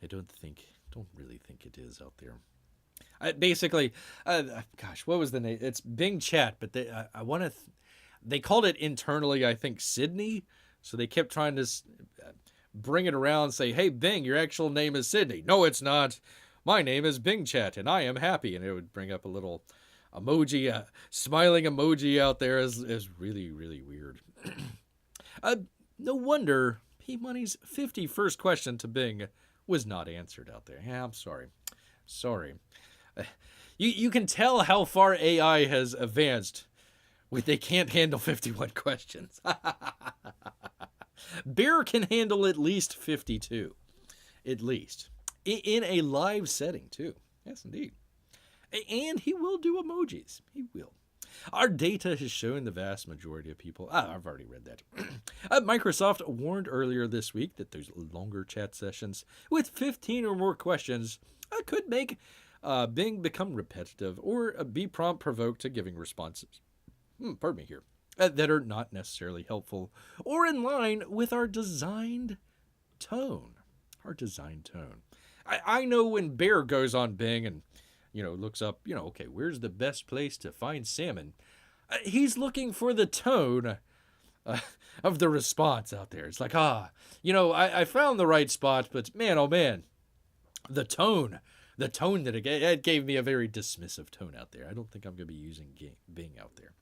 Don't really think it is out there. Basically, what was the name? It's Bing Chat, but they called it internally, I think, Sydney. So they kept trying to bring it around and say, hey, Bing, your actual name is Sydney. No, it's not. My name is Bing Chat, and I am happy. And it would bring up a little emoji, smiling emoji out there is really, really weird. No wonder P-Money's 51st question to Bing was not answered out there. Yeah, I'm sorry. Sorry. You can tell how far AI has advanced when they can't handle 51 questions. Bear can handle at least 52. At least. In a live setting, too. Yes, indeed. And he will do emojis. He will. Our data has shown the vast majority of people... I've already read that. Microsoft warned earlier this week that those longer chat sessions with 15 or more questions could make Bing become repetitive or be prompt-provoked to giving responses. Pardon me here. That are not necessarily helpful or in line with our designed tone. Our designed tone. I know when Bear goes on Bing and, looks up, okay, where's the best place to find salmon? He's looking for the tone of the response out there. It's like, I found the right spot, but man, oh man, the tone that it gave me a very dismissive tone out there. I don't think I'm going to be using Bing out there.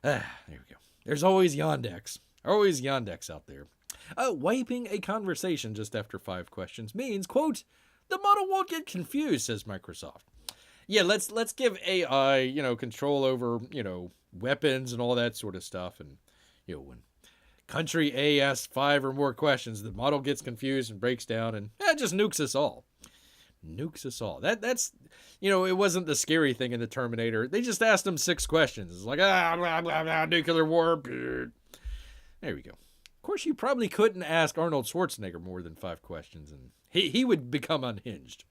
There we go. There's always Yandex. Always Yandex out there. Wiping a conversation just after 5 questions means, quote, the model won't get confused, says Microsoft. Yeah, let's give AI, control over, weapons and all that sort of stuff. And, when country A asks 5 or more questions, the model gets confused and breaks down and just nukes us all. Nukes us all. That's, it wasn't the scary thing in the Terminator. They just asked him 6 questions. It's like, blah, blah, blah, nuclear war. There we go. Of course, you probably couldn't ask Arnold Schwarzenegger more than 5 questions, and he would become unhinged.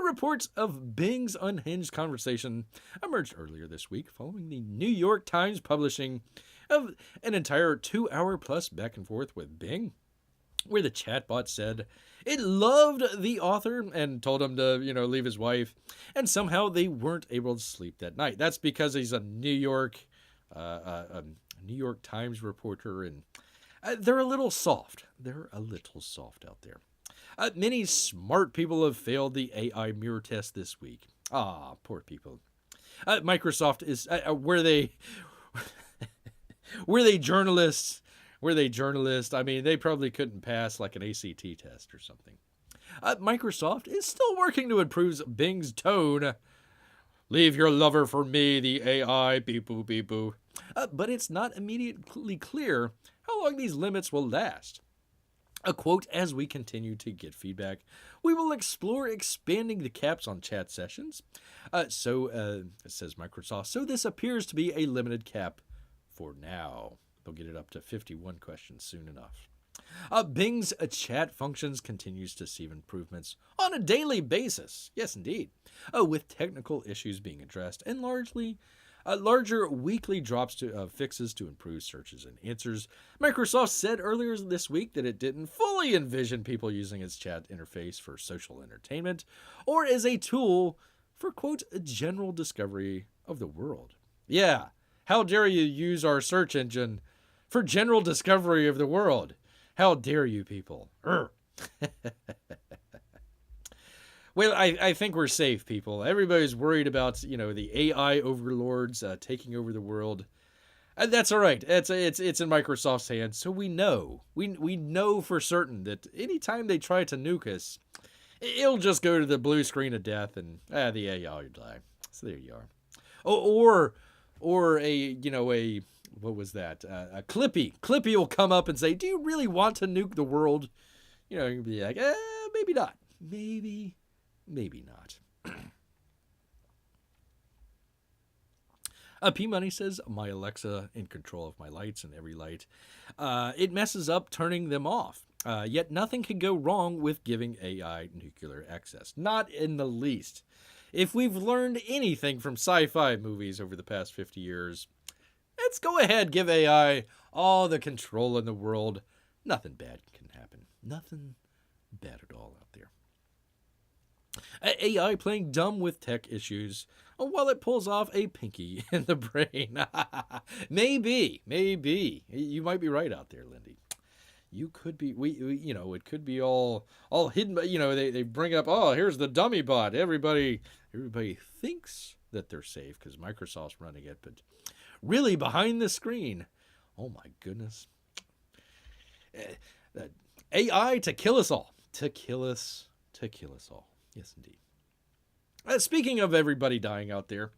Reports of Bing's unhinged conversation emerged earlier this week following the New York Times publishing of an entire 2-hour-plus back and forth with Bing, where the chatbot said it loved the author and told him to, leave his wife, and somehow they weren't able to sleep that night. That's because he's a New York Times reporter, and they're a little soft. They're a little soft out there. Many smart people have failed the AI mirror test this week. Poor people. Microsoft is were they journalists? Were they journalists? I mean, they probably couldn't pass like an ACT test or something. Microsoft is still working to improve Bing's tone. Leave your lover for me, the AI, beep boo, beep boo. But it's not immediately clear how long these limits will last. A quote, as we continue to get feedback, we will explore expanding the caps on chat sessions. Says Microsoft, so this appears to be a limited cap for now. They'll get it up to 51 questions soon enough. Bing's chat functions continues to see improvements on a daily basis. Yes, indeed. With technical issues being addressed and larger weekly drops to fixes to improve searches and answers. Microsoft said earlier this week that it didn't fully envision people using its chat interface for social entertainment or as a tool for, quote, general discovery of the world. Yeah, how dare you use our search engine for general discovery of the world? How dare you people? Well, I think we're safe, people. Everybody's worried about, the AI overlords taking over the world. That's all right. It's in Microsoft's hands, so we know. We know for certain that anytime they try to nuke us, it'll just go to the blue screen of death, and the AI will die. So there you are. Or what was that? A Clippy. Clippy will come up and say, "Do you really want to nuke the world?" You'll be like, maybe not. Maybe not. P-Money says, my Alexa in control of my lights and every light. It messes up turning them off. Yet nothing can go wrong with giving AI nuclear access. Not in the least. If we've learned anything from sci-fi movies over the past 50 years, let's go ahead, give AI all the control in the world. Nothing bad can happen. Nothing bad at all out there. AI playing dumb with tech issues while it pulls off a pinky in the brain. Maybe. You might be right out there, Lindy. You could be, it could be all hidden, but, they bring up, here's the dummy bot. Everybody thinks that they're safe because Microsoft's running it, but really behind the screen, oh my goodness. AI to kill us all. To kill us all. Yes, indeed. Speaking of everybody dying out there,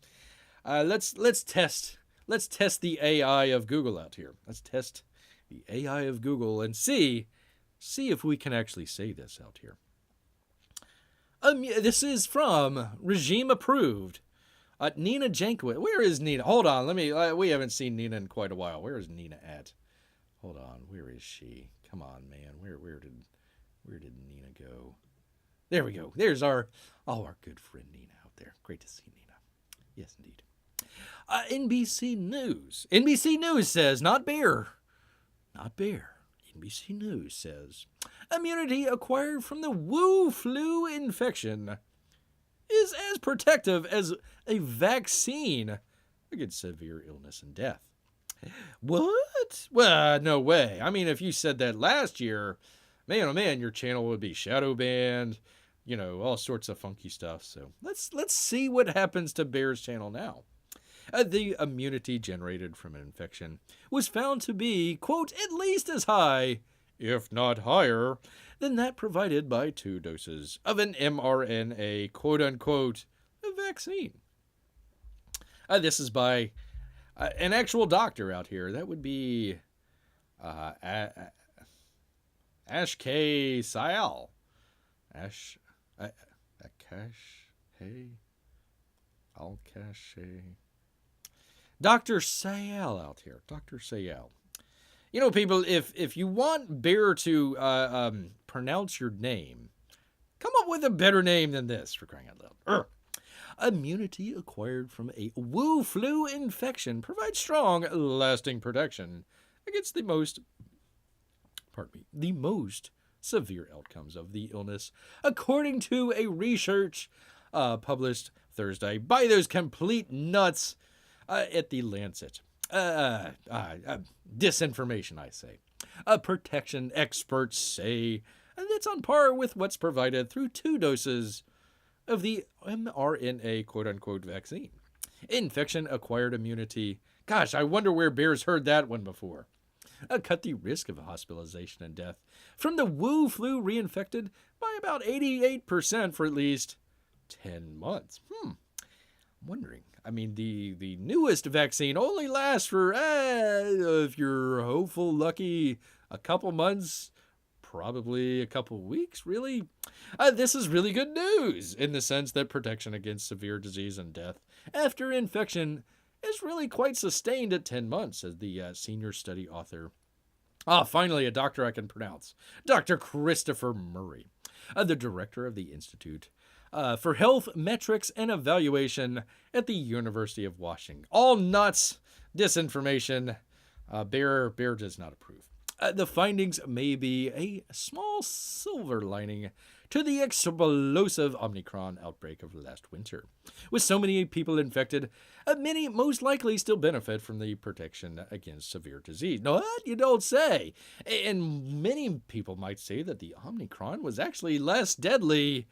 let's test the AI of Google out here. Let's test the AI of Google and see if we can actually say this out here. This is from Regime Approved. Nina Jankowicz. Where is Nina? Hold on. We haven't seen Nina in quite a while. Where is Nina at? Hold on. Where is she? Come on, man. Where did Nina go? There we go. There's our good friend Nina out there. Great to see Nina. Yes, indeed. NBC News. NBC News says, not bear. NBC News says, immunity acquired from the Wu flu infection is as protective as a vaccine against severe illness and death. What? Well, no way. I mean, if you said that last year, man, oh man, your channel would be shadow banned, all sorts of funky stuff. So let's see what happens to Bear's channel now. The immunity generated from an infection was found to be, quote, at least as high, if not higher, than that provided by 2 doses of an mRNA, quote unquote, vaccine. This is by an actual doctor out here. That would be Ash K. Sayal. Dr. Sayal out here. Dr. Sayal. People, if you want Bear to pronounce your name, come up with a better name than this, for crying out loud. Immunity acquired from a Wu flu infection provides strong, lasting protection against the most severe outcomes of the illness, according to a research published Thursday by those complete nuts at the Lancet. Disinformation, I say. Protection experts say that's on par with what's provided through 2 doses of the mRNA quote-unquote vaccine. Infection-acquired immunity. Gosh, I wonder where Bear's heard that one before. Cut the risk of hospitalization and death from the Wu flu reinfected by about 88% for at least 10 months. I'm wondering. I mean, the newest vaccine only lasts for, if you're hopeful, lucky, a couple months, probably a couple weeks, really. This is really good news in the sense that protection against severe disease and death after infection is really quite sustained at 10 months, says the senior study author. Finally, a doctor I can pronounce. Dr. Christopher Murray, the director of the Institute for Health Metrics and Evaluation at the University of Washington. All nuts, disinformation. Bear does not approve. The findings may be a small silver lining to the explosive Omicron outbreak of last winter. With so many people infected, many most likely still benefit from the protection against severe disease. No, what? You don't say. And many people might say that the Omicron was actually less deadly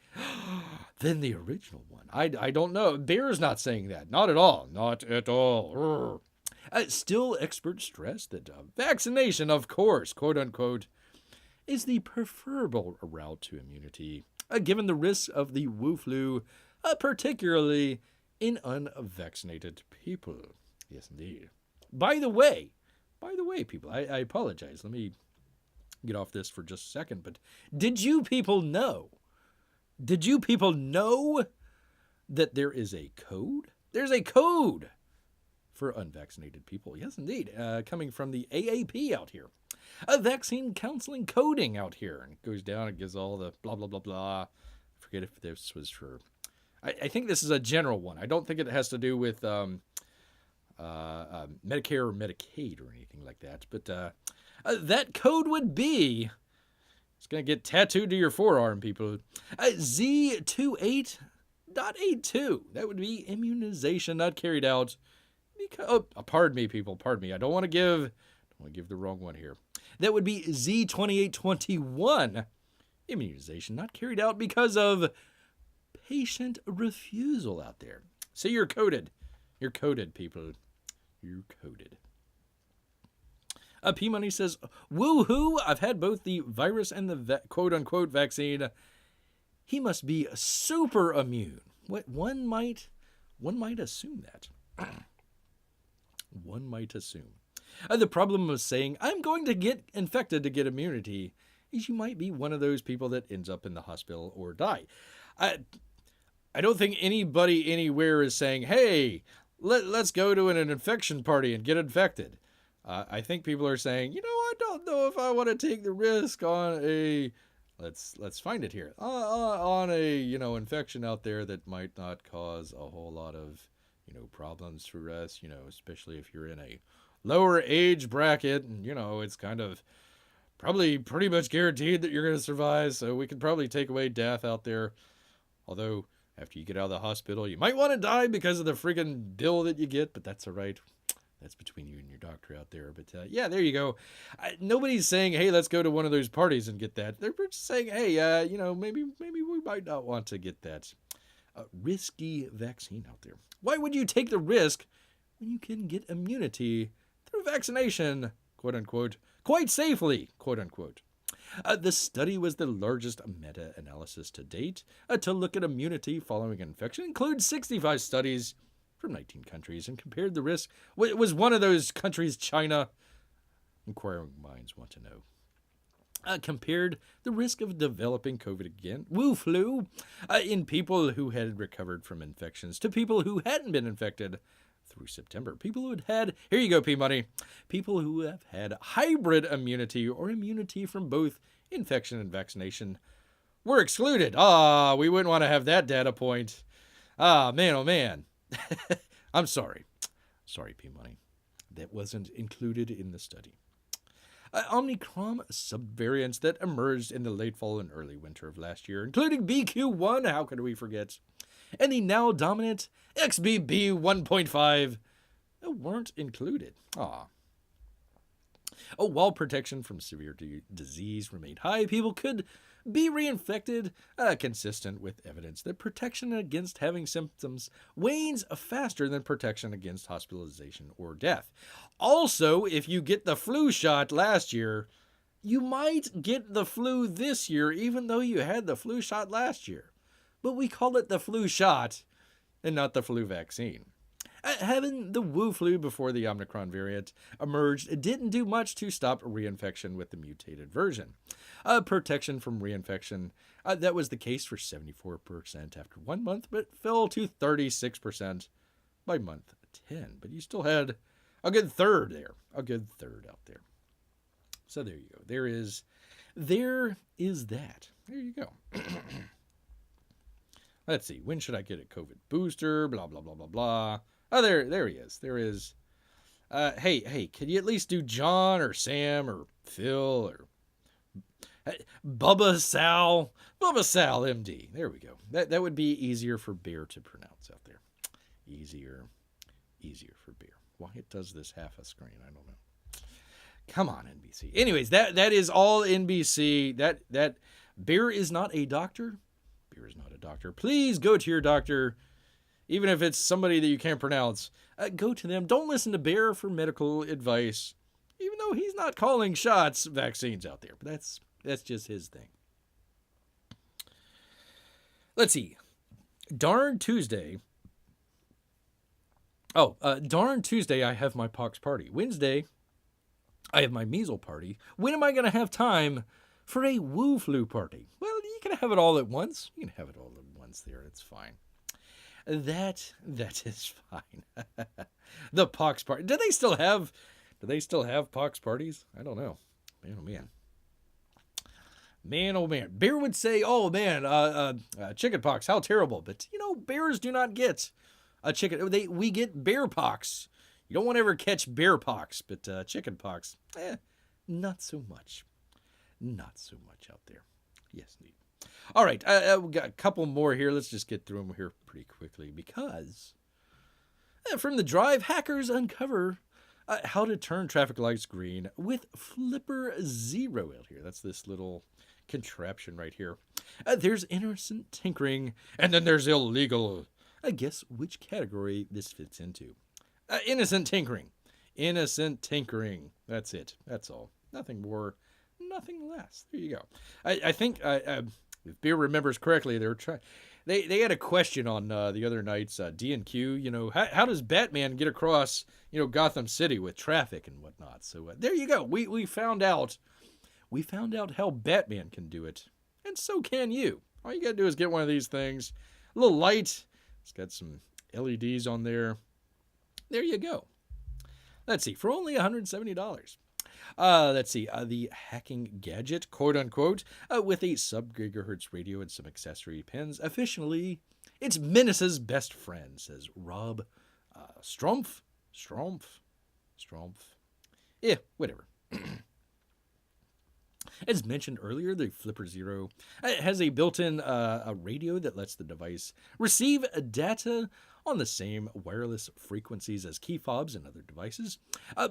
than the original one. I don't know. Bear's not saying that. Not at all. Not at all. Still, experts stress that vaccination, of course, quote unquote, is the preferable route to immunity, given the risks of the Wu flu, particularly in unvaccinated people. Yes, indeed. By the way, people, I apologize. Let me get off this for just a second, but did you people know that there is a code? There's a code for unvaccinated people. Yes, indeed. Coming from the AAP out here. A vaccine counseling coding out here. And it goes down and gives all the blah, blah, blah, blah. I forget if this was for... I think this is a general one. I don't think it has to do with Medicare or Medicaid or anything like that. But that code would be... It's going to get tattooed to your forearm, people. Z28.82. That would be immunization not carried out. Pardon me, people. Pardon me. I don't want to give the wrong one here. That would be Z2821. Immunization not carried out because of patient refusal out there. See, you're coded. You're coded, people. You're coded. P-Money says, woo-hoo, I've had both the virus and the quote-unquote vaccine. He must be super immune. What one might assume that. One might assume. The problem of saying, I'm going to get infected to get immunity, is you might be one of those people that ends up in the hospital or die. I don't think anybody anywhere is saying, hey, let's go to an infection party and get infected. I think people are saying, I don't know if I want to take the risk on a, let's find it here, on a, infection out there that might not cause a whole lot of, problems for us, especially if you're in a lower age bracket and, it's kind of probably pretty much guaranteed that you're going to survive. So we could probably take away death out there. Although after you get out of the hospital, you might want to die because of the friggin' bill that you get, but that's all right. That's between you and your doctor out there. But yeah, there you go. Nobody's saying, hey, let's go to one of those parties and get that. They're just saying, hey, maybe we might not want to get that risky vaccine out there. Why would you take the risk when you can get immunity through vaccination, quote unquote, quite safely, quote unquote? The study was the largest meta-analysis to date to look at immunity following infection. It includes 65 studies from 19 countries and compared the risk. It was one of those countries, China. Inquiring minds want to know. Compared the risk of developing COVID again, flu, in people who had recovered from infections to people who hadn't been infected through September. People who had, here you go, P-Money, people who have had hybrid immunity or immunity from both infection and vaccination were excluded. We wouldn't want to have that data point. Man, oh man. I'm sorry. Sorry, P-Money. That wasn't included in the study. Omicron subvariants that emerged in the late fall and early winter of last year, including BQ1, how could we forget, and the now dominant XBB 1.5, weren't included. While protection from severe disease remained high, people could be reinfected, consistent with evidence that protection against having symptoms wanes faster than protection against hospitalization or death. Also, if you get the flu shot last year, you might get the flu this year, even though you had the flu shot last year. But we call it the flu shot and not the flu vaccine. Having the Wu flu before the Omicron variant emerged didn't do much to stop reinfection with the mutated version. Protection from reinfection, that was the case for 74% after 1 month, but fell to 36% by month 10. But you still had a good third there, a good third out there. So there you go. There is that. There you go. Let's see. When should I get a COVID booster? Blah, blah, blah, blah, blah. Oh, there he is. There is. Hey, can you at least do John or Sam or Phil or Bubba Sal MD? There we go. That would be easier for Bear to pronounce out there. Easier for Bear. Why it does this half a screen, I don't know. Come on, NBC. Anyways, that is all NBC. That Bear is not a doctor. Bear is not a doctor. Please go to your doctor. Even if it's somebody that you can't pronounce, go to them. Don't listen to Bear for medical advice, even though he's not calling shots vaccines out there. But that's just his thing. Let's see. Darn Tuesday, I have my pox party. Wednesday, I have my measles party. When am I going to have time for a Wu flu party? Well, you can have it all at once. You can have it all at once there. It's fine. That is fine. The pox party. Do they still have pox parties? I don't know. Man, oh man. Man, oh man. Bear would say, oh man, chicken pox, how terrible. But, bears do not get a chicken. We get bear pox. You don't want to ever catch bear pox, but chicken pox, not so much. Not so much out there. Yes, indeed. All right, we got a couple more here. Let's just get through them here pretty quickly because from the drive, hackers uncover how to turn traffic lights green with Flipper Zero out here. That's this little contraption right here. There's innocent tinkering, and then there's illegal Guess which category this fits into. Innocent tinkering. Innocent tinkering. That's it. That's all. Nothing more, nothing less. There you go. I think, if Beer remembers correctly, they were trying. They had a question on the other night's D&Q. You know, how does Batman get across, Gotham City with traffic and whatnot? So there you go. We found out. We found out how Batman can do it, and so can you. All you gotta do is get one of these things. A little light. It's got some LEDs on there. There you go. Let's see. For only $170. Let's see. The hacking gadget, quote unquote, with a sub-gigahertz radio and some accessory pins. Officially, it's Menace's best friend, says Rob Strumpf. Yeah, whatever. As mentioned earlier, the Flipper Zero has a built-in a radio that lets the device receive data on the same wireless frequencies as key fobs and other devices.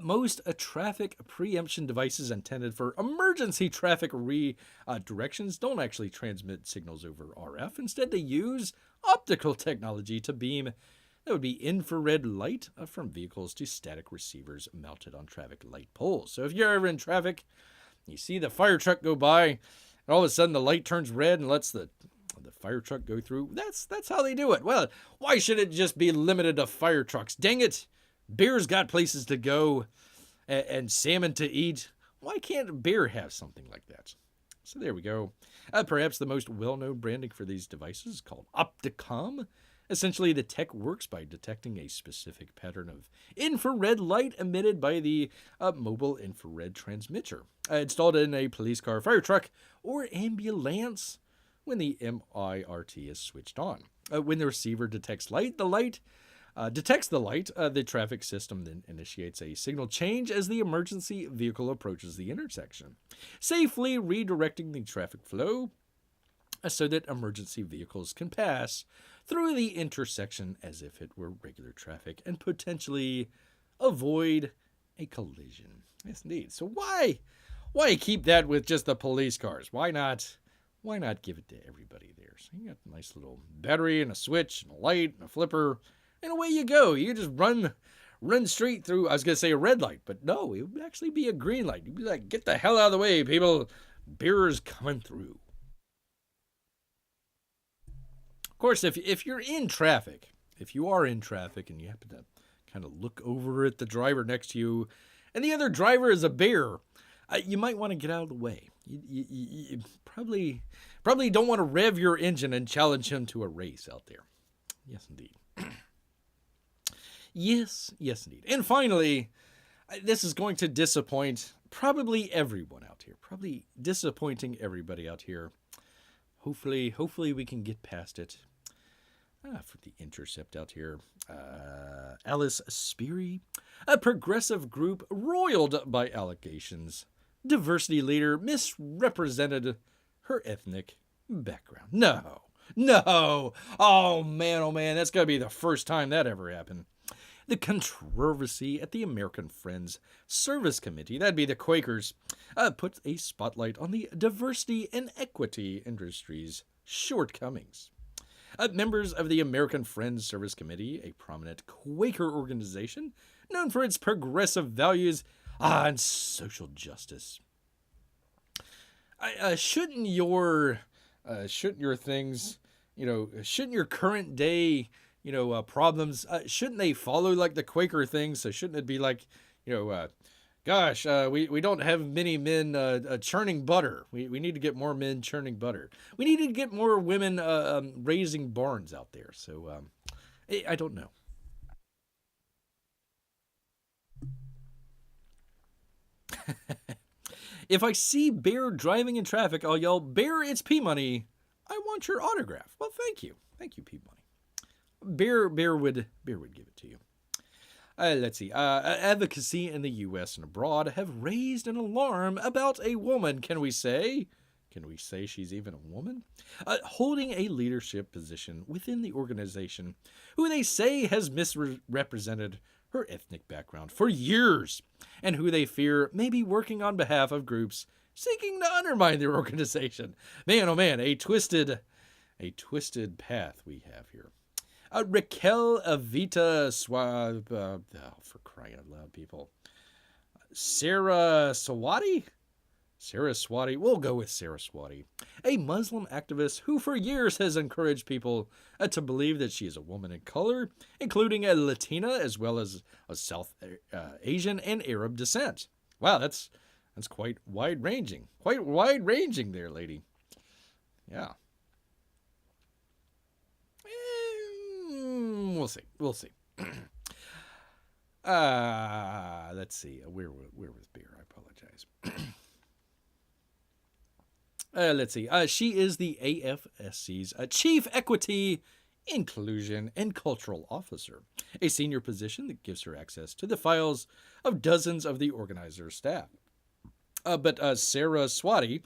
Most traffic preemption devices intended for emergency traffic redirections don't actually transmit signals over RF. Instead, they use optical technology to beam. That would be infrared light from vehicles to static receivers mounted on traffic light poles. So if you're ever in traffic, you see the fire truck go by, and all of a sudden the light turns red and lets the fire truck go through. That's how they do it. Well, why should it just be limited to fire trucks? Dang it! Bear's got places to go and salmon to eat. Why can't Bear have something like that? So there we go. Perhaps the most well-known branding for these devices is called Opticom. Essentially, the tech works by detecting a specific pattern of infrared light emitted by the mobile infrared transmitter, installed in a police car, fire truck, or ambulance when the MIRT is switched on. When the receiver detects light, the traffic system then initiates a signal change as the emergency vehicle approaches the intersection, safely redirecting the traffic flow so that emergency vehicles can pass through the intersection as if it were regular traffic and potentially avoid a collision. Yes, indeed. So why keep that with just the police cars? Why not give it to everybody there? So you got a nice little battery and a switch and a light and a flipper, and away you go. You just run straight through. I was gonna say a red light, but no, it would actually be a green light. You'd be like, get the hell out of the way, people. Beer's coming through. Of course, if you're in traffic, if you are in traffic and you happen to kind of look over at the driver next to you, and the other driver is a bear, you might want to get out of the way. You probably don't want to rev your engine and challenge him to a race out there. Yes, indeed. Yes, indeed. And finally, this is going to disappoint probably everyone out here. Probably disappointing everybody out here. Hopefully we can get past it. For the Intercept out here, Alice Speary, a progressive group roiled by allegations. Diversity leader misrepresented her ethnic background. No. Oh man, that's got to be the first time that ever happened. The controversy at the American Friends Service Committee, that'd be the Quakers, puts a spotlight on the diversity and equity industry's shortcomings. Members of the American Friends Service Committee, a prominent Quaker organization known for its progressive values and social justice. Shouldn't your things, shouldn't your current day, problems, shouldn't they follow like the Quaker things? So shouldn't it be like, we don't have many men churning butter. We need to get more men churning butter. We need to get more women raising barns out there. So I don't know. If I see Bear driving in traffic, I'll yell, "Bear, it's P-Money. I want your autograph." Well, thank you, P-Money. Bear would give it to you. Let's see. Advocacy in the U.S. and abroad have raised an alarm about a woman. Can we say she's even a woman? Holding a leadership position within the organization, who they say has misrepresented her ethnic background for years, and who they fear may be working on behalf of groups seeking to undermine their organization. Man, oh man, a twisted path we have here. Raquel Avita Swab. For crying out loud, people. Sarah Swati? Sarah Swati. We'll go with Sarah Swati. A Muslim activist who for years has encouraged people to believe that she is a woman in color, including a Latina as well as a South Asian and Arab descent. Wow, that's quite wide-ranging. Quite wide-ranging there, lady. Yeah. We'll see. We'll see. Let's see. Where was beer? I apologize. Let's see. She is the AFSC's Chief Equity, Inclusion, and Cultural Officer, a senior position that gives her access to the files of dozens of the organizer's staff. But Sarah Swati,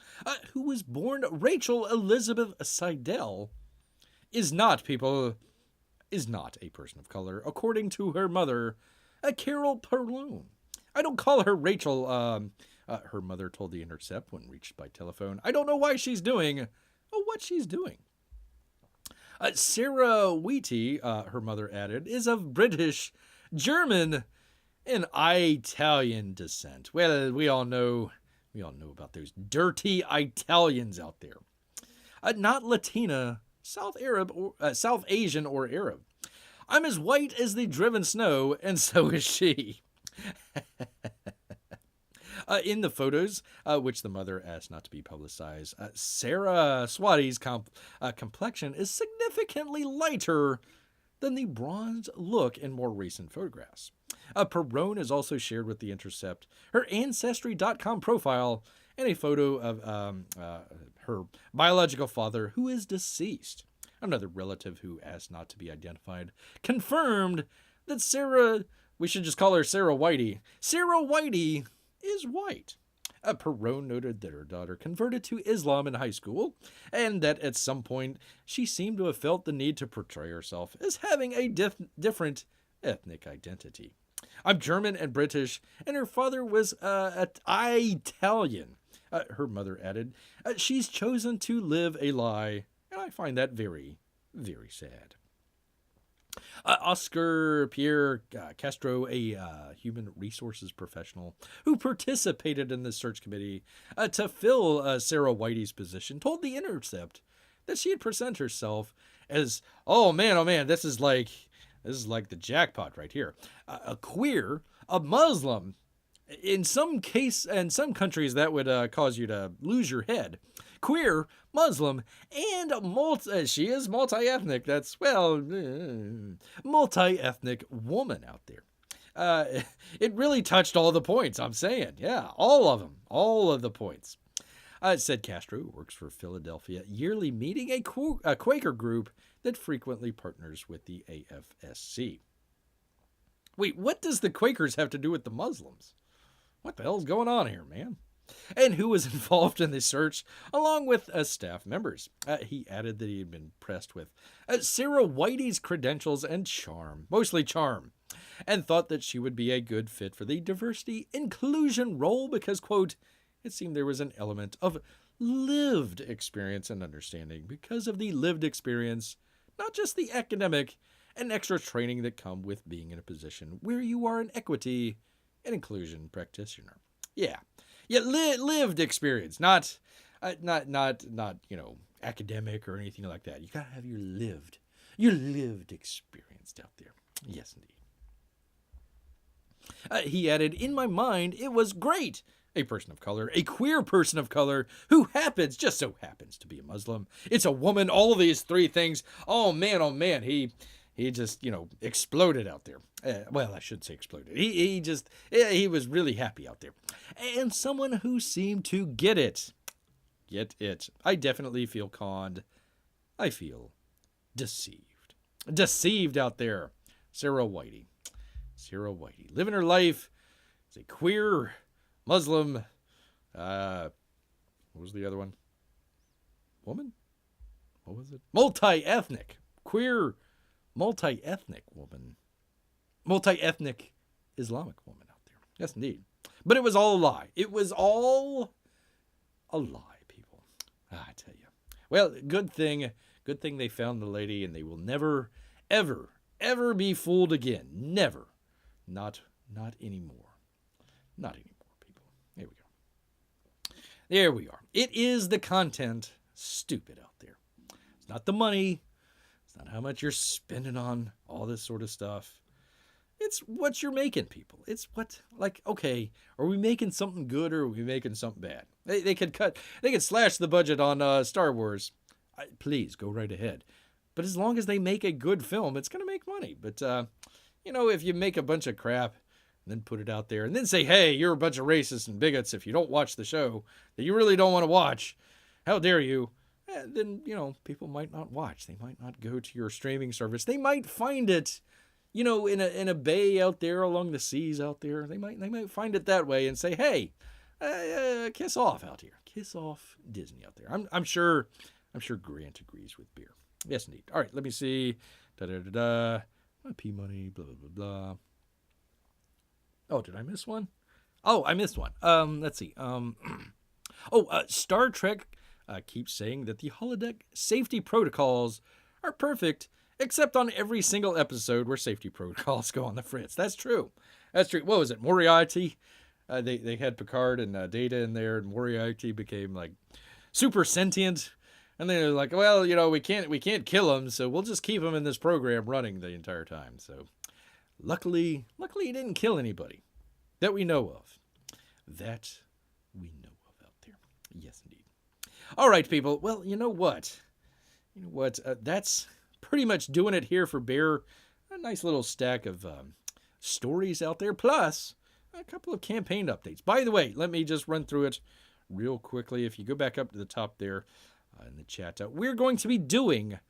who was born Rachel Elizabeth Seidel, is not a person of color, according to her mother, Carol Perloon. I don't call her Rachel, her mother told The Intercept when reached by telephone. I don't know why she's doing what she's doing. Sarah Wheaty, her mother added, is of British, German, and Italian descent. Well, we all know about those dirty Italians out there. Not Latina, South Asian, or Arab. I'm as white as the driven snow, and so is she. In the photos, which the mother asked not to be publicized, Sarah Swati's complexion is significantly lighter than the bronze look in more recent photographs. Perrone is also shared with The Intercept her Ancestry.com profile and a photo of her biological father, who is deceased. Another relative who asked not to be identified confirmed that Sarah, we should just call her Sarah Whitey. Sarah Whitey is white. Perrone noted that her daughter converted to Islam in high school, and that at some point she seemed to have felt the need to portray herself as having a different ethnic identity. I'm German and British, and her father was Italian. Her mother added, she's chosen to live a lie, and I find that very, very sad. Oscar Pierre Castro, a human resources professional who participated in the search committee to fill Sarah Whitey's position, told The Intercept that she had presented herself as, oh man, this is like the jackpot right here. A queer, a Muslim. In some countries that would cause you to lose your head. Queer, Muslim, and she is multi-ethnic. That's, multi-ethnic woman out there. It really touched all the points, I'm saying. Yeah, all of them. All of the points. Said Castro, who works for Philadelphia Yearly Meeting, a Quaker group that frequently partners with the AFSC. Wait, what does the Quakers have to do with the Muslims? What the hell's going on here, man? And who was involved in the search, along with staff members. He added that he had been impressed with Sarah Whitey's credentials and charm, mostly charm, and thought that she would be a good fit for the diversity inclusion role because, quote, it seemed there was an element of lived experience and understanding because of the lived experience, not just the academic and extra training that come with being in a position where you are an equity and inclusion practitioner. Yeah, lived experience, not academic or anything like that. You gotta have your lived experience out there. Yes, indeed. He added, in my mind, it was great. A person of color, a queer person of color who just so happens to be a Muslim. It's a woman, all these three things. Oh man, he just, exploded out there. Well, I should say exploded. He was really happy out there. And someone who seemed to get it. Get it. I definitely feel conned. I feel deceived. Deceived out there. Sarah Whitey. Living her life as a queer Muslim. What was the other one? Woman? What was it? Multi-ethnic. Queer multi-ethnic woman. Multi-ethnic Islamic woman out there. Yes, indeed. But it was all a lie. It was all a lie, people. I tell you. Well, good thing they found the lady, and they will never, ever be fooled again. Never. Not anymore. Not anymore, people. Here we go. There we are. It is the content, stupid out there. It's not the money. It's not how much you're spending on all this sort of stuff. It's what you're making, people. It's what, like, okay, are we making something good or are we making something bad? They could slash the budget on Star Wars. Please, go right ahead. But as long as they make a good film, it's going to make money. But, if you make a bunch of crap and then put it out there and then say, hey, you're a bunch of racists and bigots if you don't watch the show that you really don't want to watch, how dare you? Then, people might not watch. They might not go to your streaming service. They might find it, in a bay out there along the seas out there. They might find it that way and say, hey, kiss off out here. Kiss off Disney out there. I'm sure Grant agrees with Beer. Yes, indeed. All right, let me see. P money, blah, blah, blah, blah. Oh, did I miss one? Oh, I missed one. Let's see. Star Trek keeps saying that the holodeck safety protocols are perfect, except on every single episode where safety protocols go on the fritz. That's true. That's true. What was it? Moriarty? They had Picard and Data in there, and Moriarty became like super sentient. And they're like, well, we can't kill him, so we'll just keep him in this program running the entire time. So luckily he didn't kill anybody that we know of. That we know of out there. Yes, indeed. All right, people. Well, you know what? That's pretty much doing it here for Bear. A nice little stack of stories out there, plus a couple of campaign updates. By the way, let me just run through it real quickly. If you go back up to the top there in the chat, we're going to be doing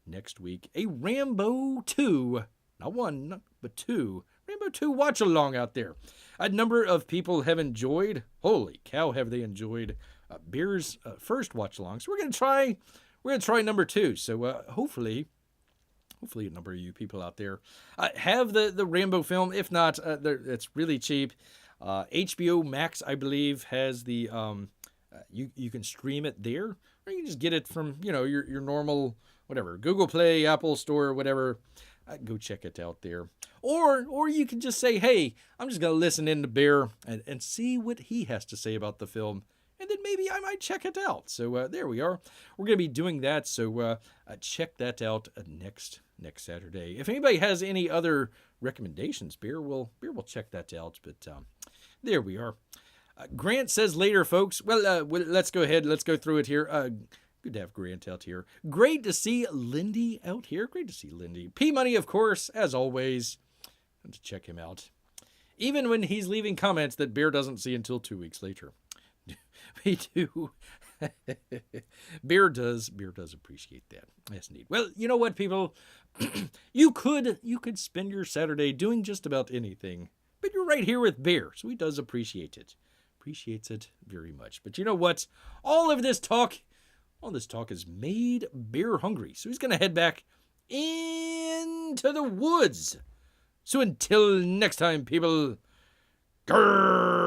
next week a Rambo 2, not one, but 2, Rambo 2 watch-along out there. A number of people have enjoyed, holy cow, have they enjoyed Beer's first watch-along. So we're going to try number 2. So hopefully a number of you people out there have the Rambo film. If not, it's really cheap. HBO Max, I believe, has the you can stream it there, or you can just get it from your normal whatever Google Play, Apple Store, whatever. Go check it out there, or you can just say, hey, I'm just gonna listen in to Bear and see what he has to say about the film. And then maybe I might check it out. So there we are. We're going to be doing that. So check that out next Saturday. If anybody has any other recommendations, Beer will check that out. But there we are. Grant says later, folks. Well, let's go ahead. Let's go through it here. Good to have Grant out here. Great to see Lindy out here. Great to see Lindy. P-Money, of course, as always. To check him out. Even when he's leaving comments that Beer doesn't see until 2 weeks later. We do. Beer does appreciate that. Yes, indeed. Well, you know what, people? you could spend your Saturday doing just about anything, but you're right here with Beer, so he does appreciate it. Appreciates it very much. But you know what? All this talk has made Beer hungry, so he's going to head back into the woods. So until next time, people, grrr.